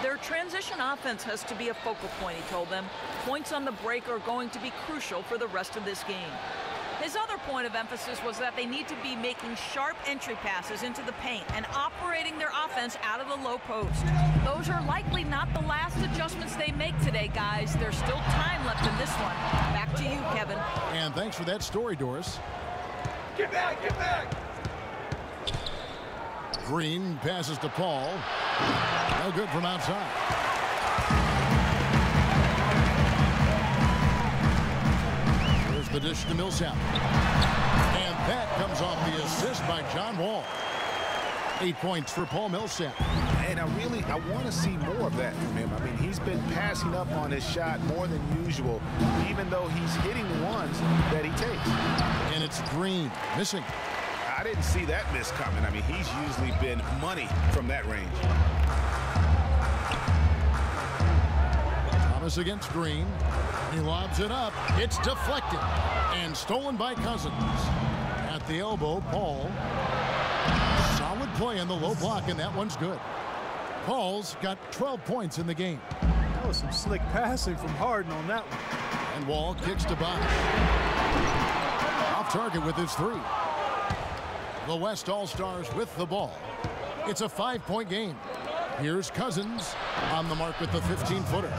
Their transition offense has to be a focal point, he told them. Points on the break are going to be crucial for the rest of this game. His other point of emphasis was that they need to be making sharp entry passes into the paint and operating their offense out of the low post. Those are likely not the last adjustments they make today, guys. There's still time left in this one. Back to you, Kevin. And thanks for that story, Doris. Get back, get back! Green passes to Paul. No good from outside. Here's the dish to Millsap. And that comes off the assist by John Wall. 8 points for Paul Millsap. And I want to see more of that from him. I mean, he's been passing up on his shot more than usual, even though he's hitting the ones that he takes. And it's Green missing. I didn't see that miss coming. I mean, he's usually been money from that range. Thomas against Green. He lobs it up. It's deflected and stolen by Cousins. At the elbow, Paul. Solid play in the low block, and that one's good. Paul's got 12 points in the game. That was some slick passing from Harden on that one. And Wall kicks to Bosch. Off target with his 3. The West All-Stars with the ball. It's a 5-point game. Here's Cousins on the mark with the 15-footer.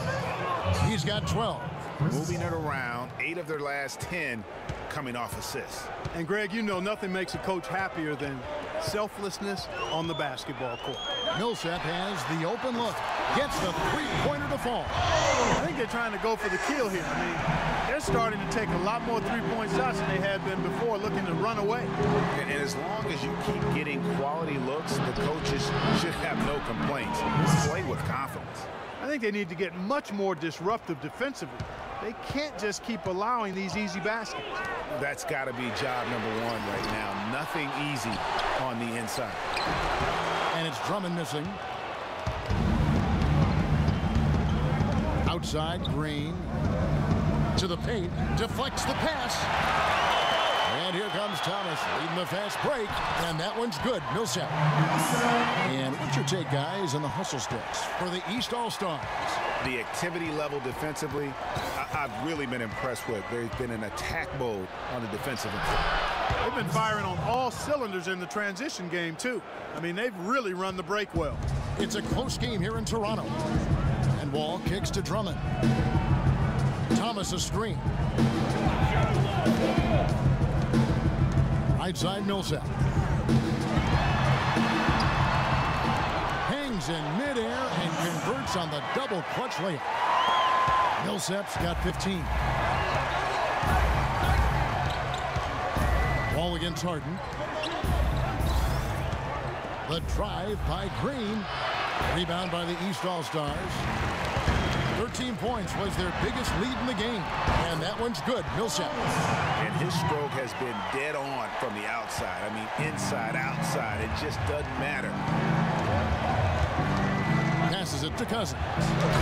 He's got 12. Moving it around, 8 of their last 10 coming off assists. And Greg, you know nothing makes a coach happier than selflessness on the basketball court. Millsap has the open look. Gets the three-pointer to fall. I think they're trying to go for the kill here. I mean, they're starting to take a lot more three-point shots than they had been before, looking to run away. And as long as you keep getting quality looks, the coaches should have no complaints. Play with confidence. I think they need to get much more disruptive defensively. They can't just keep allowing these easy baskets. That's got to be job number 1 right now. Nothing easy on the inside. And it's Drummond missing. Outside, Green to the paint, deflects the pass. And here comes Thomas leading the fast break, and that one's good. Millsap. And what's your take, guys, on the hustle sticks for the East All-Stars? The activity level defensively, I've really been impressed with. There's been an attack mode on the defensive end. They've been firing on all cylinders in the transition game, too. I mean, they've really run the break well. It's a close game here in Toronto. And Wall kicks to Drummond. Thomas a screen. Right side, Millsap. Hangs in midair and converts on the double clutch layup. Millsap's got 15. Ball against Harden. The drive by Green. Rebound by the East All-Stars. 13 points was their biggest lead in the game. And that one's good. Millsap. And his stroke has been dead on from the outside. I mean, inside, outside. It just doesn't matter. Passes it to Cousins.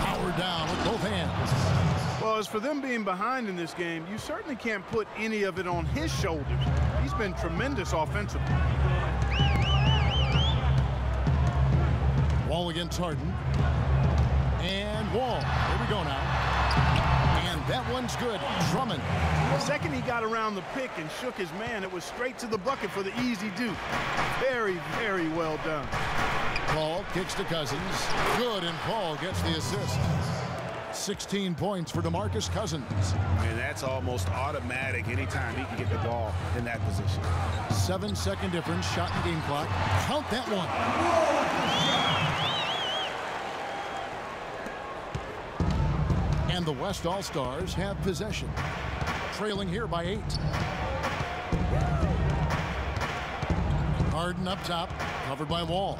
Powered down with both hands. Well, as for them being behind in this game, you certainly can't put any of it on his shoulders. He's been tremendous offensively. Wall against Harden. And Wall. Here we go now. And that one's good. Drummond. The second he got around the pick and shook his man, it was straight to the bucket for the easy deuce. Very, very well done. Paul kicks to Cousins. Good, and Paul gets the assist. 16 points for DeMarcus Cousins. And that's almost automatic anytime he can get the ball in that position. 7-second difference, shot in game clock. Count that one. And the West All-Stars have possession. Trailing here by 8. Harden up top, covered by Wall.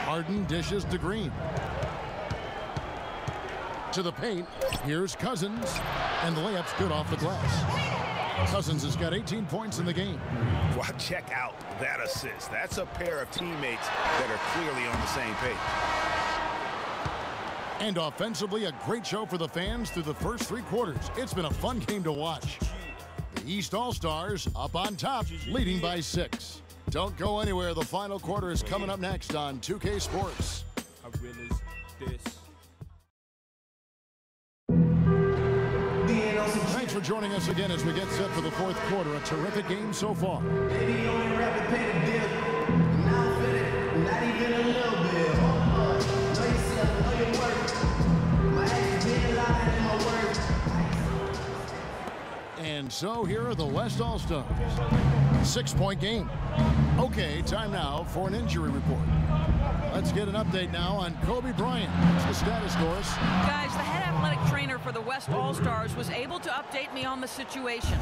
Harden dishes to Green. To the paint. Here's Cousins. And the layup's good off the glass. Cousins has got 18 points in the game. Well, check out that assist. That's a pair of teammates that are clearly on the same page. And offensively, a great show for the fans through the first 3 quarters. It's been a fun game to watch. The East All-Stars up on top, leading by 6. Don't go anywhere. The final quarter is coming up next on 2K Sports. Thanks for joining us again as we get set for the 4th quarter. A terrific game so far. Maybe you only rap to pay the bill. Now fit it, not even a little bit. Know yourself, know your worth. My ass being loud in my words. And so here are the West All-Stars. 6-point game. Okay, time now for an injury report. Let's get an update now on Kobe Bryant. What's the status, Doris? Guys, the head athletic trainer for the West All-Stars was able to update me on the situation.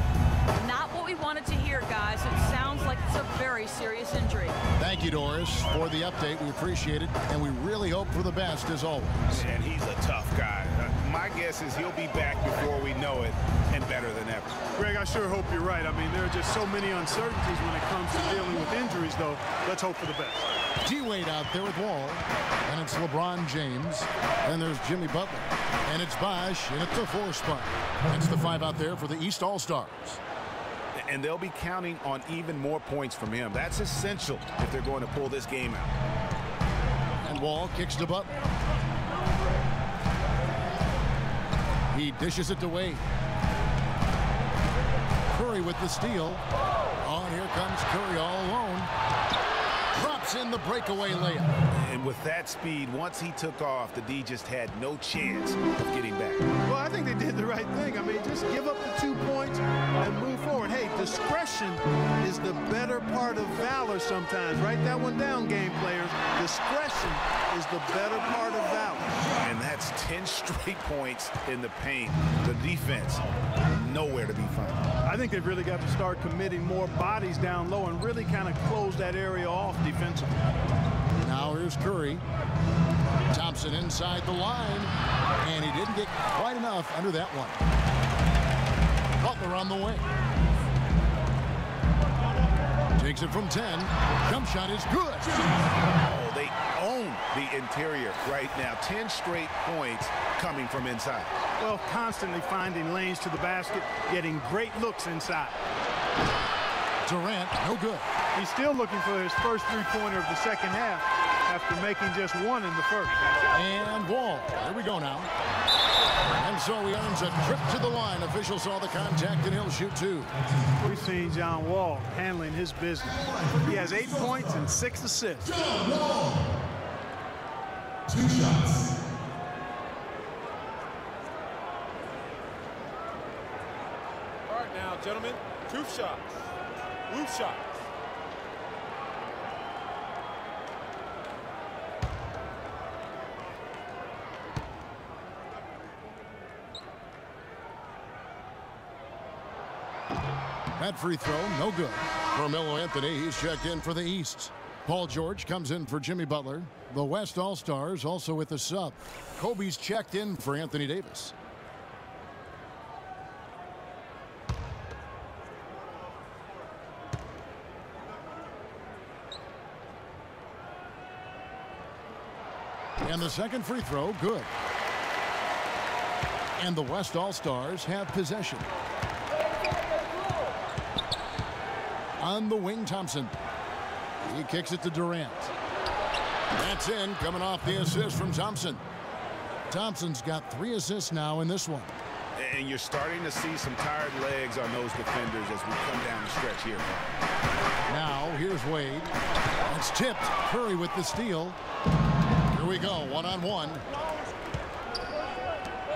Not what we wanted to hear, guys. It sounds like it's a very serious injury. Thank you, Doris, for the update. We appreciate it, and we really hope for the best, as always. And he's a tough guy. My guess is he'll be back before we know it, and better than ever. Greg, I sure hope you're right. I mean, there are just so many uncertainties when it comes to dealing with injuries, though. Let's hope for the best. D-Wade out there with Wall, and it's LeBron James, and there's Jimmy Butler, and it's Bosh, and it's the 4 spot. That's the 5 out there for the East All-Stars. And they'll be counting on even more points from him. That's essential if they're going to pull this game out. And Wall kicks to Butler. He dishes it to Wade. Curry with the steal. Oh, and here comes Curry all alone. Drops in the breakaway layup. And with that speed, once he took off, the D just had no chance of getting back. Well, I think they did the right thing. I mean, just give up the 2 points and move forward. Hey, discretion is the better part of valor sometimes. Write that one down, game players. Discretion is the better part of valor. And that's 10 straight points in the paint. The defense, nowhere to be found. I think they've really got to start committing more bodies down low and really kind of close that area off defensively. Now here's Curry. Thompson inside the line, and he didn't get quite enough under that one. Butler on the way. Takes it from 10. Jump shot is good. Oh, they own the interior right now. 10 straight points coming from inside. Well, constantly finding lanes to the basket, getting great looks inside. Durant, no good. He's still looking for his first 3-pointer of the second half after making just 1 in the first. And Wall. Here we go now. And so he earns a trip to the line. Official saw the contact, and he'll shoot 2. We've seen John Wall handling his business. He has 8 points and 6 assists. John Wall. 2 shots. All right now, gentlemen, 2 shots. Blue shots. That free throw, no good. Carmelo Anthony, he's checked in for the East. Paul George comes in for Jimmy Butler. The West All-Stars also with the sub. Kobe's checked in for Anthony Davis. And the second free throw, good. And the West All-Stars have possession. On the wing, Thompson. He kicks it to Durant. That's in, coming off the assist from Thompson. Thompson's got 3 assists now in this one. And you're starting to see some tired legs on those defenders as we come down the stretch here. Now, here's Wade. It's tipped. Curry with the steal. Here we go, one-on-one.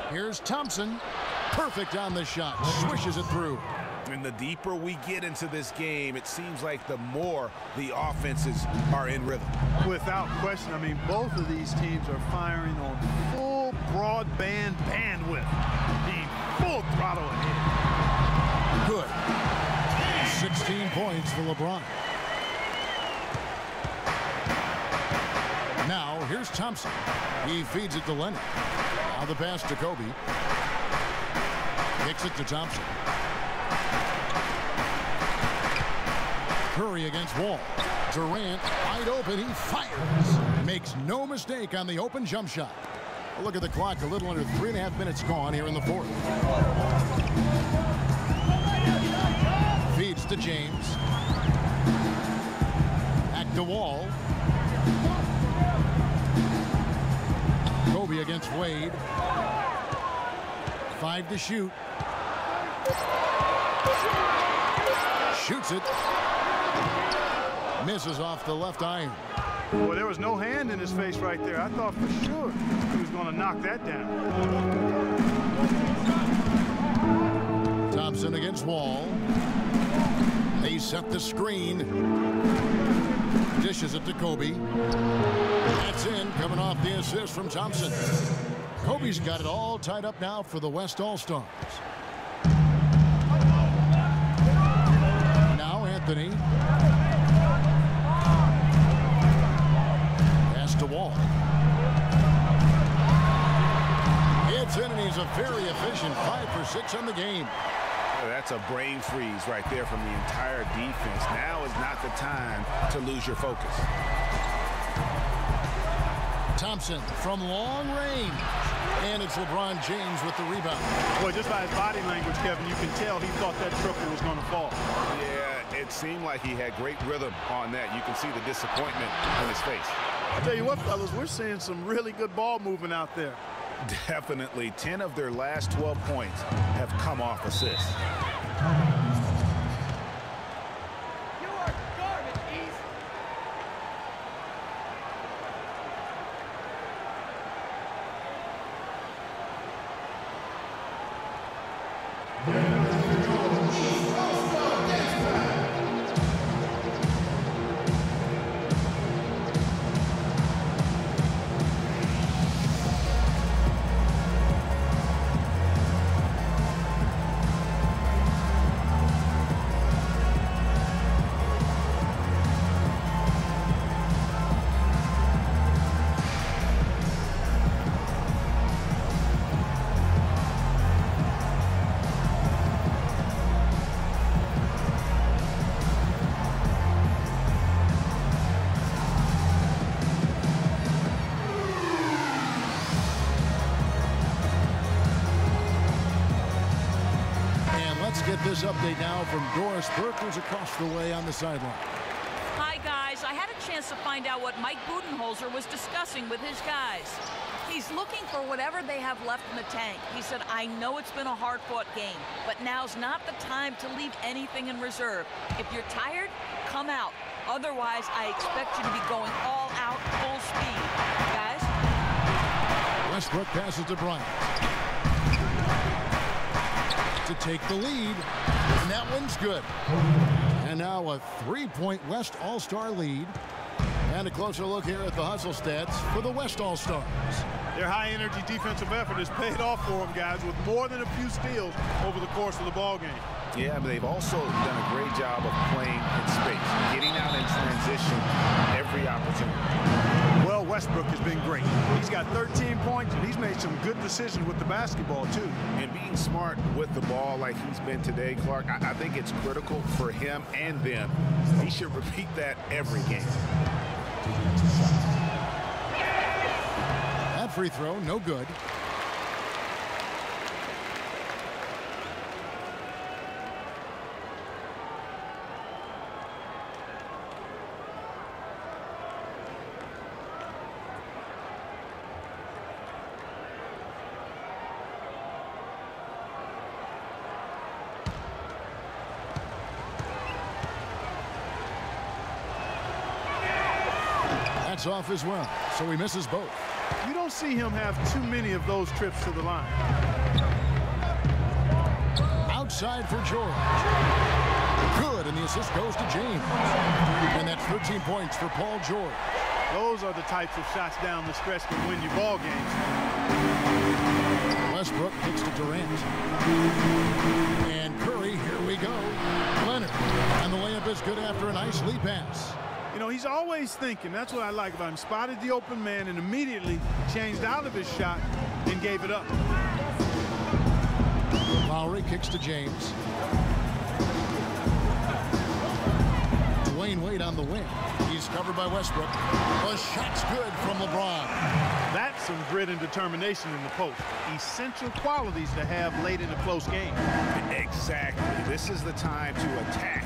Here's Thompson. Perfect on the shot. Swishes it through. And the deeper we get into this game, it seems like the more the offenses are in rhythm. Without question, I mean, both of these teams are firing on full broadband bandwidth. I mean, full throttle ahead. Good. 16 points for LeBron. Now, here's Thompson. He feeds it to Leonard. Now the pass to Kobe. Kicks it to Thompson. Curry against Wall. Durant wide open. He fires. Makes no mistake on the open jump shot. Look at the clock. A little under 3.5 minutes gone here in the fourth. Feeds to James. Back to Wall. Kobe against Wade. 5 to shoot. Shoots it. Misses off the left iron. Boy, there was no hand in his face right there. I thought for sure he was going to knock that down. Thompson against Wall. They set the screen. Dishes it to Kobe. That's in, coming off the assist from Thompson. Kobe's got it all tied up now for the West All-Stars. Now Anthony. Pass to Wall. It's in, and he's a very efficient 5 for 6 on the game. That's a brain freeze right there from the entire defense. Now is not the time to lose your focus. Thompson from long range. And it's LeBron James with the rebound. Boy, just by his body language, Kevin, you can tell he thought that triple was going to fall. Yeah, it seemed like he had great rhythm on that. You can see the disappointment in his face. I'll tell you what, fellas, we're seeing some really good ball movement out there. Definitely. 10 of their last 12 points have come off assists. You are garbage, East. This update now from Doris Burke, who's across the way on the sideline. Hi, guys. I had a chance to find out what Mike Budenholzer was discussing with his guys. He's looking for whatever they have left in the tank. He said, I know it's been a hard-fought game, but now's not the time to leave anything in reserve. If you're tired, come out. Otherwise, I expect you to be going all out, full speed. Guys? Westbrook passes to Bryant. To take the lead, and that one's good. And now a 3-point West All-Star lead. And a closer look here at the hustle stats for the West All-Stars. Their high-energy defensive effort has paid off for them, guys, with more than a few steals over the course of the ball game. Yeah, but they've also done a great job of playing in space, getting out in transition every opportunity. Well, Westbrook has been great. He's got 13 points, and he's made some good decisions with the basketball, too. And being smart with the ball like he's been today, Clark, I think it's critical for him and them. He should repeat that every game. That free throw, no good. That's off as well, so he misses both. You don't see him have too many of those trips to the line. Outside for George. Good, and the assist goes to James. And that's 13 points for Paul George. Those are the types of shots down the stretch that win you ball games. Westbrook kicks to Durant. And Curry, here we go. Leonard, and the layup is good after a nice lead pass. You know, he's always thinking. That's what I like about him. Spotted the open man and immediately changed out of his shot and gave it up. Lowry kicks to James. Dwayne Wade on the wing. He's covered by Westbrook. The shot's good from LeBron. That's some grit and determination in the post. Essential qualities to have late in a close game. Exactly. This is the time to attack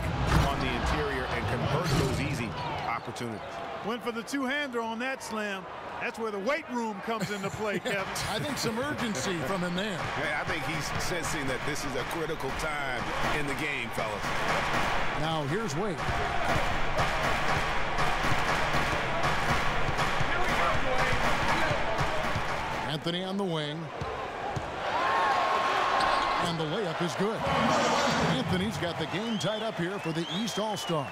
on the interior and convert those easy opportunities. Went for the two-hander on that slam. That's where the weight room comes into play, Kevin. I think some urgency from him there. Yeah, I think he's sensing that this is a critical time in the game, fellas. Now here's Wade. Anthony on the wing. And the layup is good. Anthony's got the game tied up here for the East All-Stars.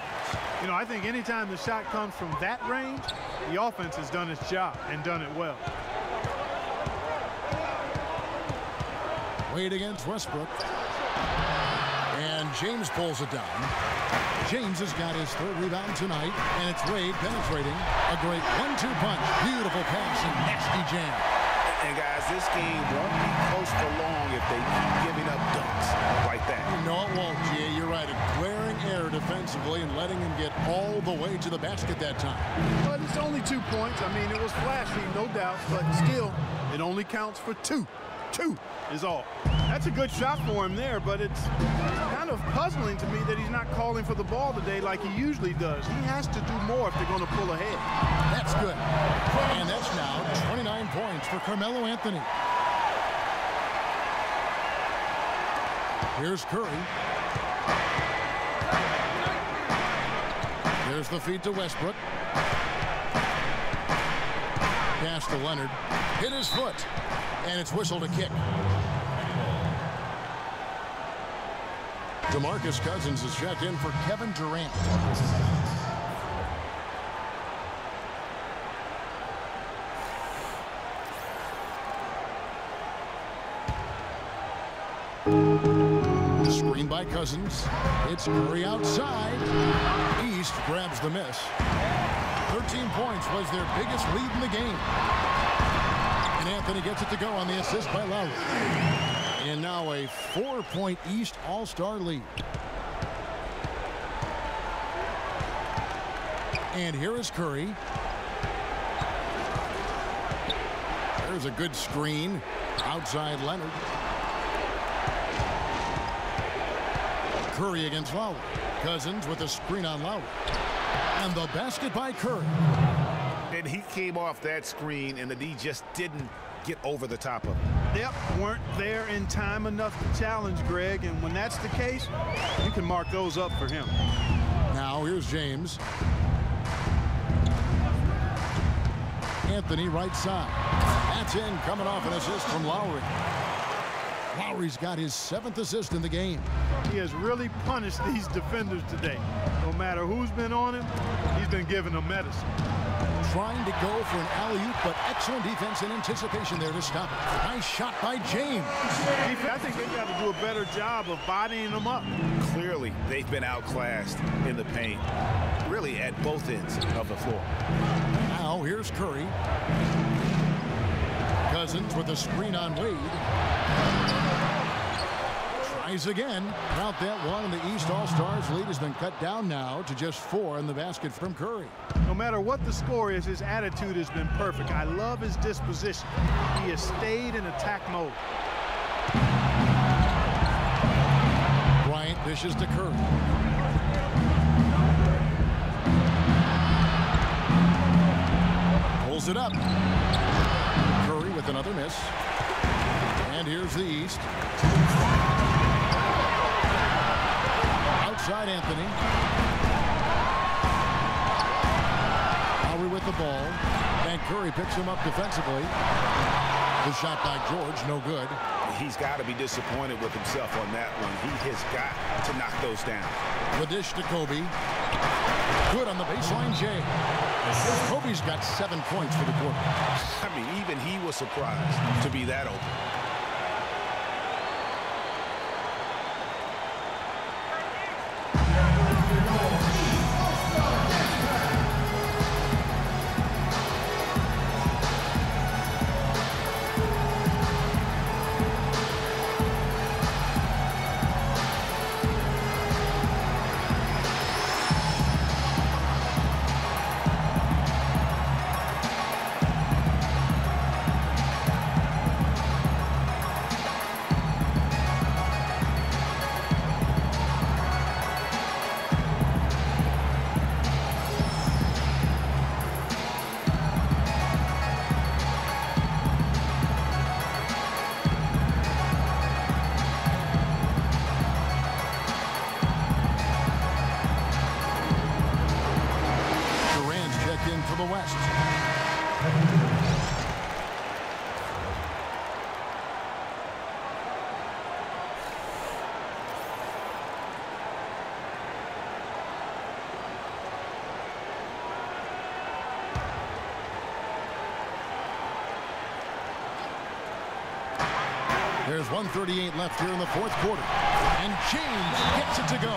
You know, I think anytime the shot comes from that range, the offense has done its job and done it well. Wade against Westbrook. And James pulls it down. James has got his third rebound tonight, and it's Wade penetrating. A great 1-2 punch. Beautiful pass and nasty jam. And guys, this game won't be close for long if they keep giving up dunks like that. No, it won't, Jay. You're right. A glaring error defensively and letting him get all the way to the basket that time. But it's only 2 points. I mean, it was flashy, no doubt, but still, it only counts for 2. 2 is all. That's a good shot for him there, but it's kind of puzzling to me that he's not calling for the ball today like he usually does. He has to do more if they're going to pull ahead. That's good. And that's now 29 points for Carmelo Anthony. Here's Curry. There's the feed to Westbrook. Pass to Leonard. Hit his foot. And it's whistled a kick. DeMarcus Cousins is checked in for Kevin Durant. Screen by Cousins. It's Curry outside. East grabs the miss. 13 points was their biggest lead in the game. And Anthony gets it to go on the assist by Lowry. And now a 4-point East All-Star lead. And here is Curry. There's a good screen. Outside Leonard. Curry against Lowry. Cousins with a screen on Lowry. And the basket by Curry. And he came off that screen, and the D just didn't get over the top of him. Yep, weren't there in time enough to challenge Greg, and when that's the case, you can mark those up for him. Now here's James. Anthony right side. That's in, coming off an assist from Lowry. Lowry's got his 7th assist in the game. He has really punished these defenders today. No matter who's been on him, he's been giving them medicine. trying to go for an alley-oop, but excellent defense and anticipation there to stop it. Nice shot by James. I think they've got to do a better job of bodying them up. Clearly, they've been outclassed in the paint, really at both ends of the floor. Now here's Curry. Cousins with a screen on Wade. Tries again. Count that one, and the East All-Stars lead has been cut down now to just 4 in the basket from Curry. No matter what the score is, his attitude has been perfect. I love his disposition. He has stayed in attack mode. Bryant dishes to Curry. Pulls it up. Curry with another miss. And here's the East. Outside Anthony. Lowry with the ball. And Curry picks him up defensively. The shot by George, no good. He's got to be disappointed with himself on that one. He has got to knock those down. The dish to Kobe. Good on the baseline, Jay. Kobe's got 7 points for the quarter. I mean, even he was surprised to be that open. There's 1:38 left here in the fourth quarter. And James gets it to go.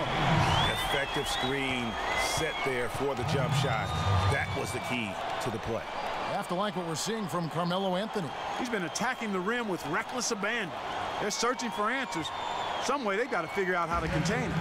Effective screen set there for the jump shot. That was the key to the play. You have to like what we're seeing from Carmelo Anthony. He's been attacking the rim with reckless abandon. They're searching for answers. Some way they've got to figure out how to contain it.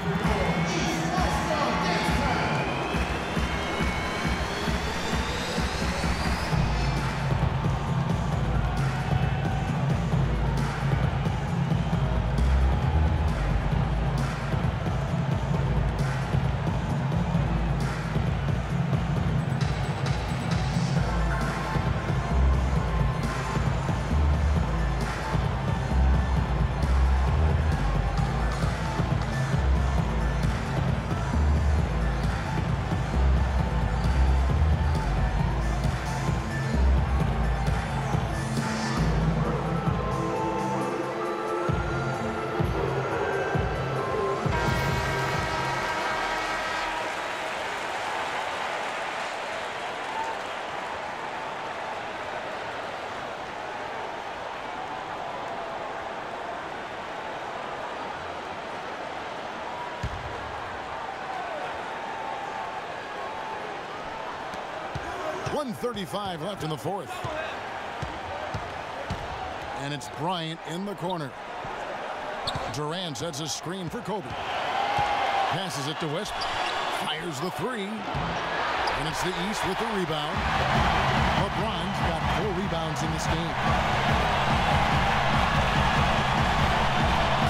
.135 left in the fourth. And it's Bryant in the corner. Durant sets a screen for Kobe. Passes it to Westbrook. Fires the three. And it's the East with the rebound. LeBron's got 4 rebounds in this game.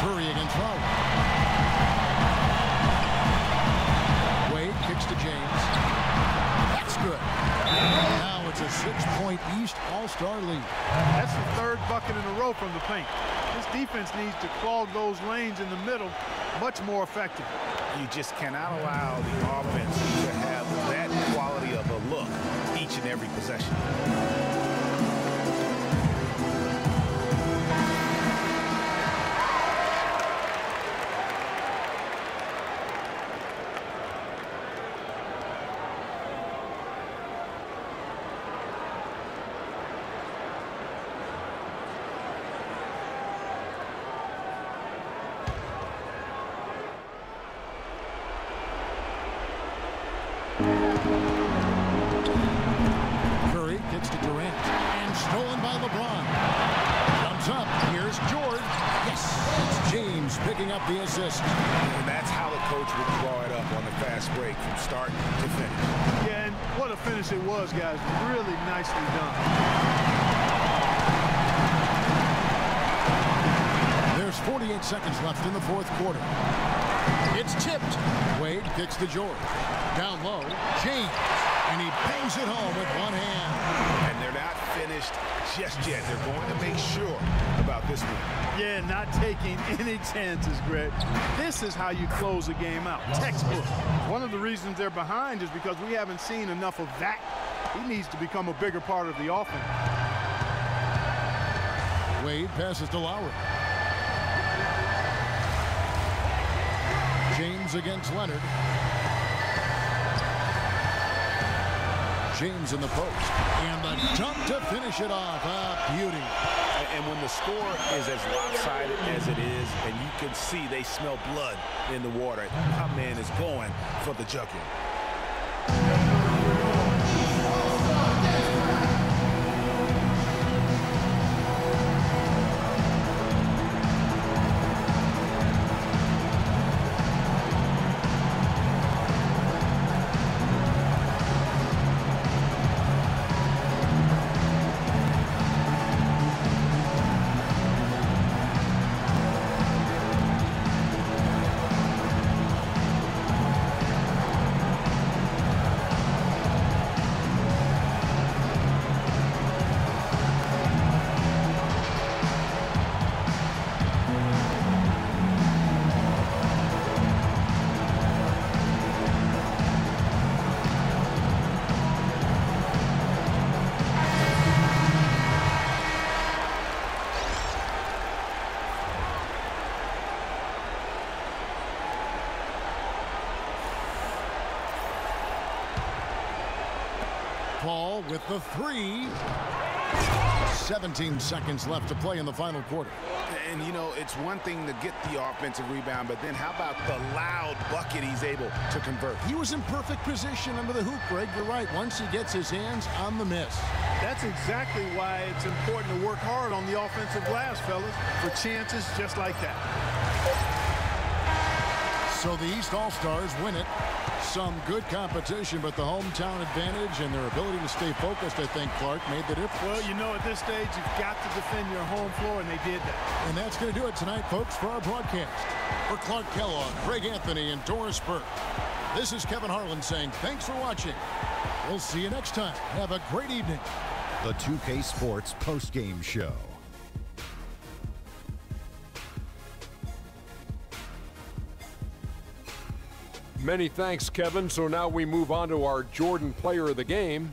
Curry against Lowry. Wade kicks to James. That's good. Now it's a 6-point East All-Star lead. That's the 3rd bucket in a row from the paint. This defense needs to clog those lanes in the middle much more effective. You just cannot allow the offense to have that quality of a look each and every possession. loads up. Here's George. Yes, it's James picking up the assist. And that's how the coach would draw it up on the fast break from start to finish. Yeah, and what a finish it was, guys. Really nicely done. There's 48 seconds left in the fourth quarter. It's tipped. Wade kicks to George. Down low, James. And he bangs it home with one hand. And they're not finished just yet. They're going to make sure about this one. Yeah, not taking any chances, Greg. This is how you close a game out. Textbook. One of the reasons they're behind is because we haven't seen enough of that. He needs to become a bigger part of the offense. Wade passes to Lowry. James against Leonard. James in the post. And the dunk to finish it off. A beauty. And when the score is as lopsided as it is, and you can see they smell blood in the water, my man is going for the jugular. Paul with the three. 17 seconds left to play in the final quarter. And, you know, it's one thing to get the offensive rebound, but then how about the loud bucket he's able to convert? He was in perfect position under the hoop, Greg. You're right. Once he gets his hands on the miss. That's exactly why it's important to work hard on the offensive glass, fellas, for chances just like that. So the East All-Stars win it. Some good competition, but the hometown advantage and their ability to stay focused, I think, Clark, made the difference. Well, you know, at this stage, you've got to defend your home floor, and they did that. And that's going to do it tonight, folks, for our broadcast. For Clark Kellogg, Greg Anthony, and Doris Burke, this is Kevin Harlan saying thanks for watching. We'll see you next time. Have a great evening. The 2K Sports Post-Game Show. Many thanks, Kevin. So now we move on to our Jordan Player of the Game,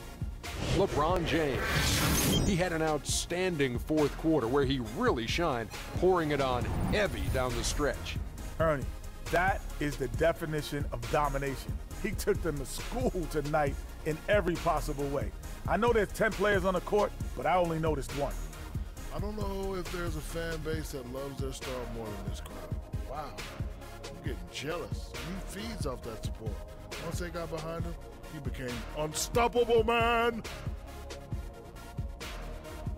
LeBron James. He had an outstanding fourth quarter where he really shined, pouring it on heavy down the stretch. Ernie, that is the definition of domination. He took them to school tonight in every possible way. I know there's 10 players on the court, but I only noticed one. I don't know if there's a fan base that loves their star more than this crowd. Wow. I'm getting jealous. He feeds off that support. Once they got behind him, he became unstoppable, man.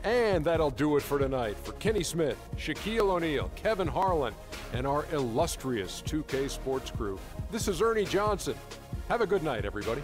And that'll do it for tonight. For Kenny Smith, Shaquille O'Neal, Kevin Harlan, and our illustrious 2K Sports crew, this is Ernie Johnson. Have a good night, everybody.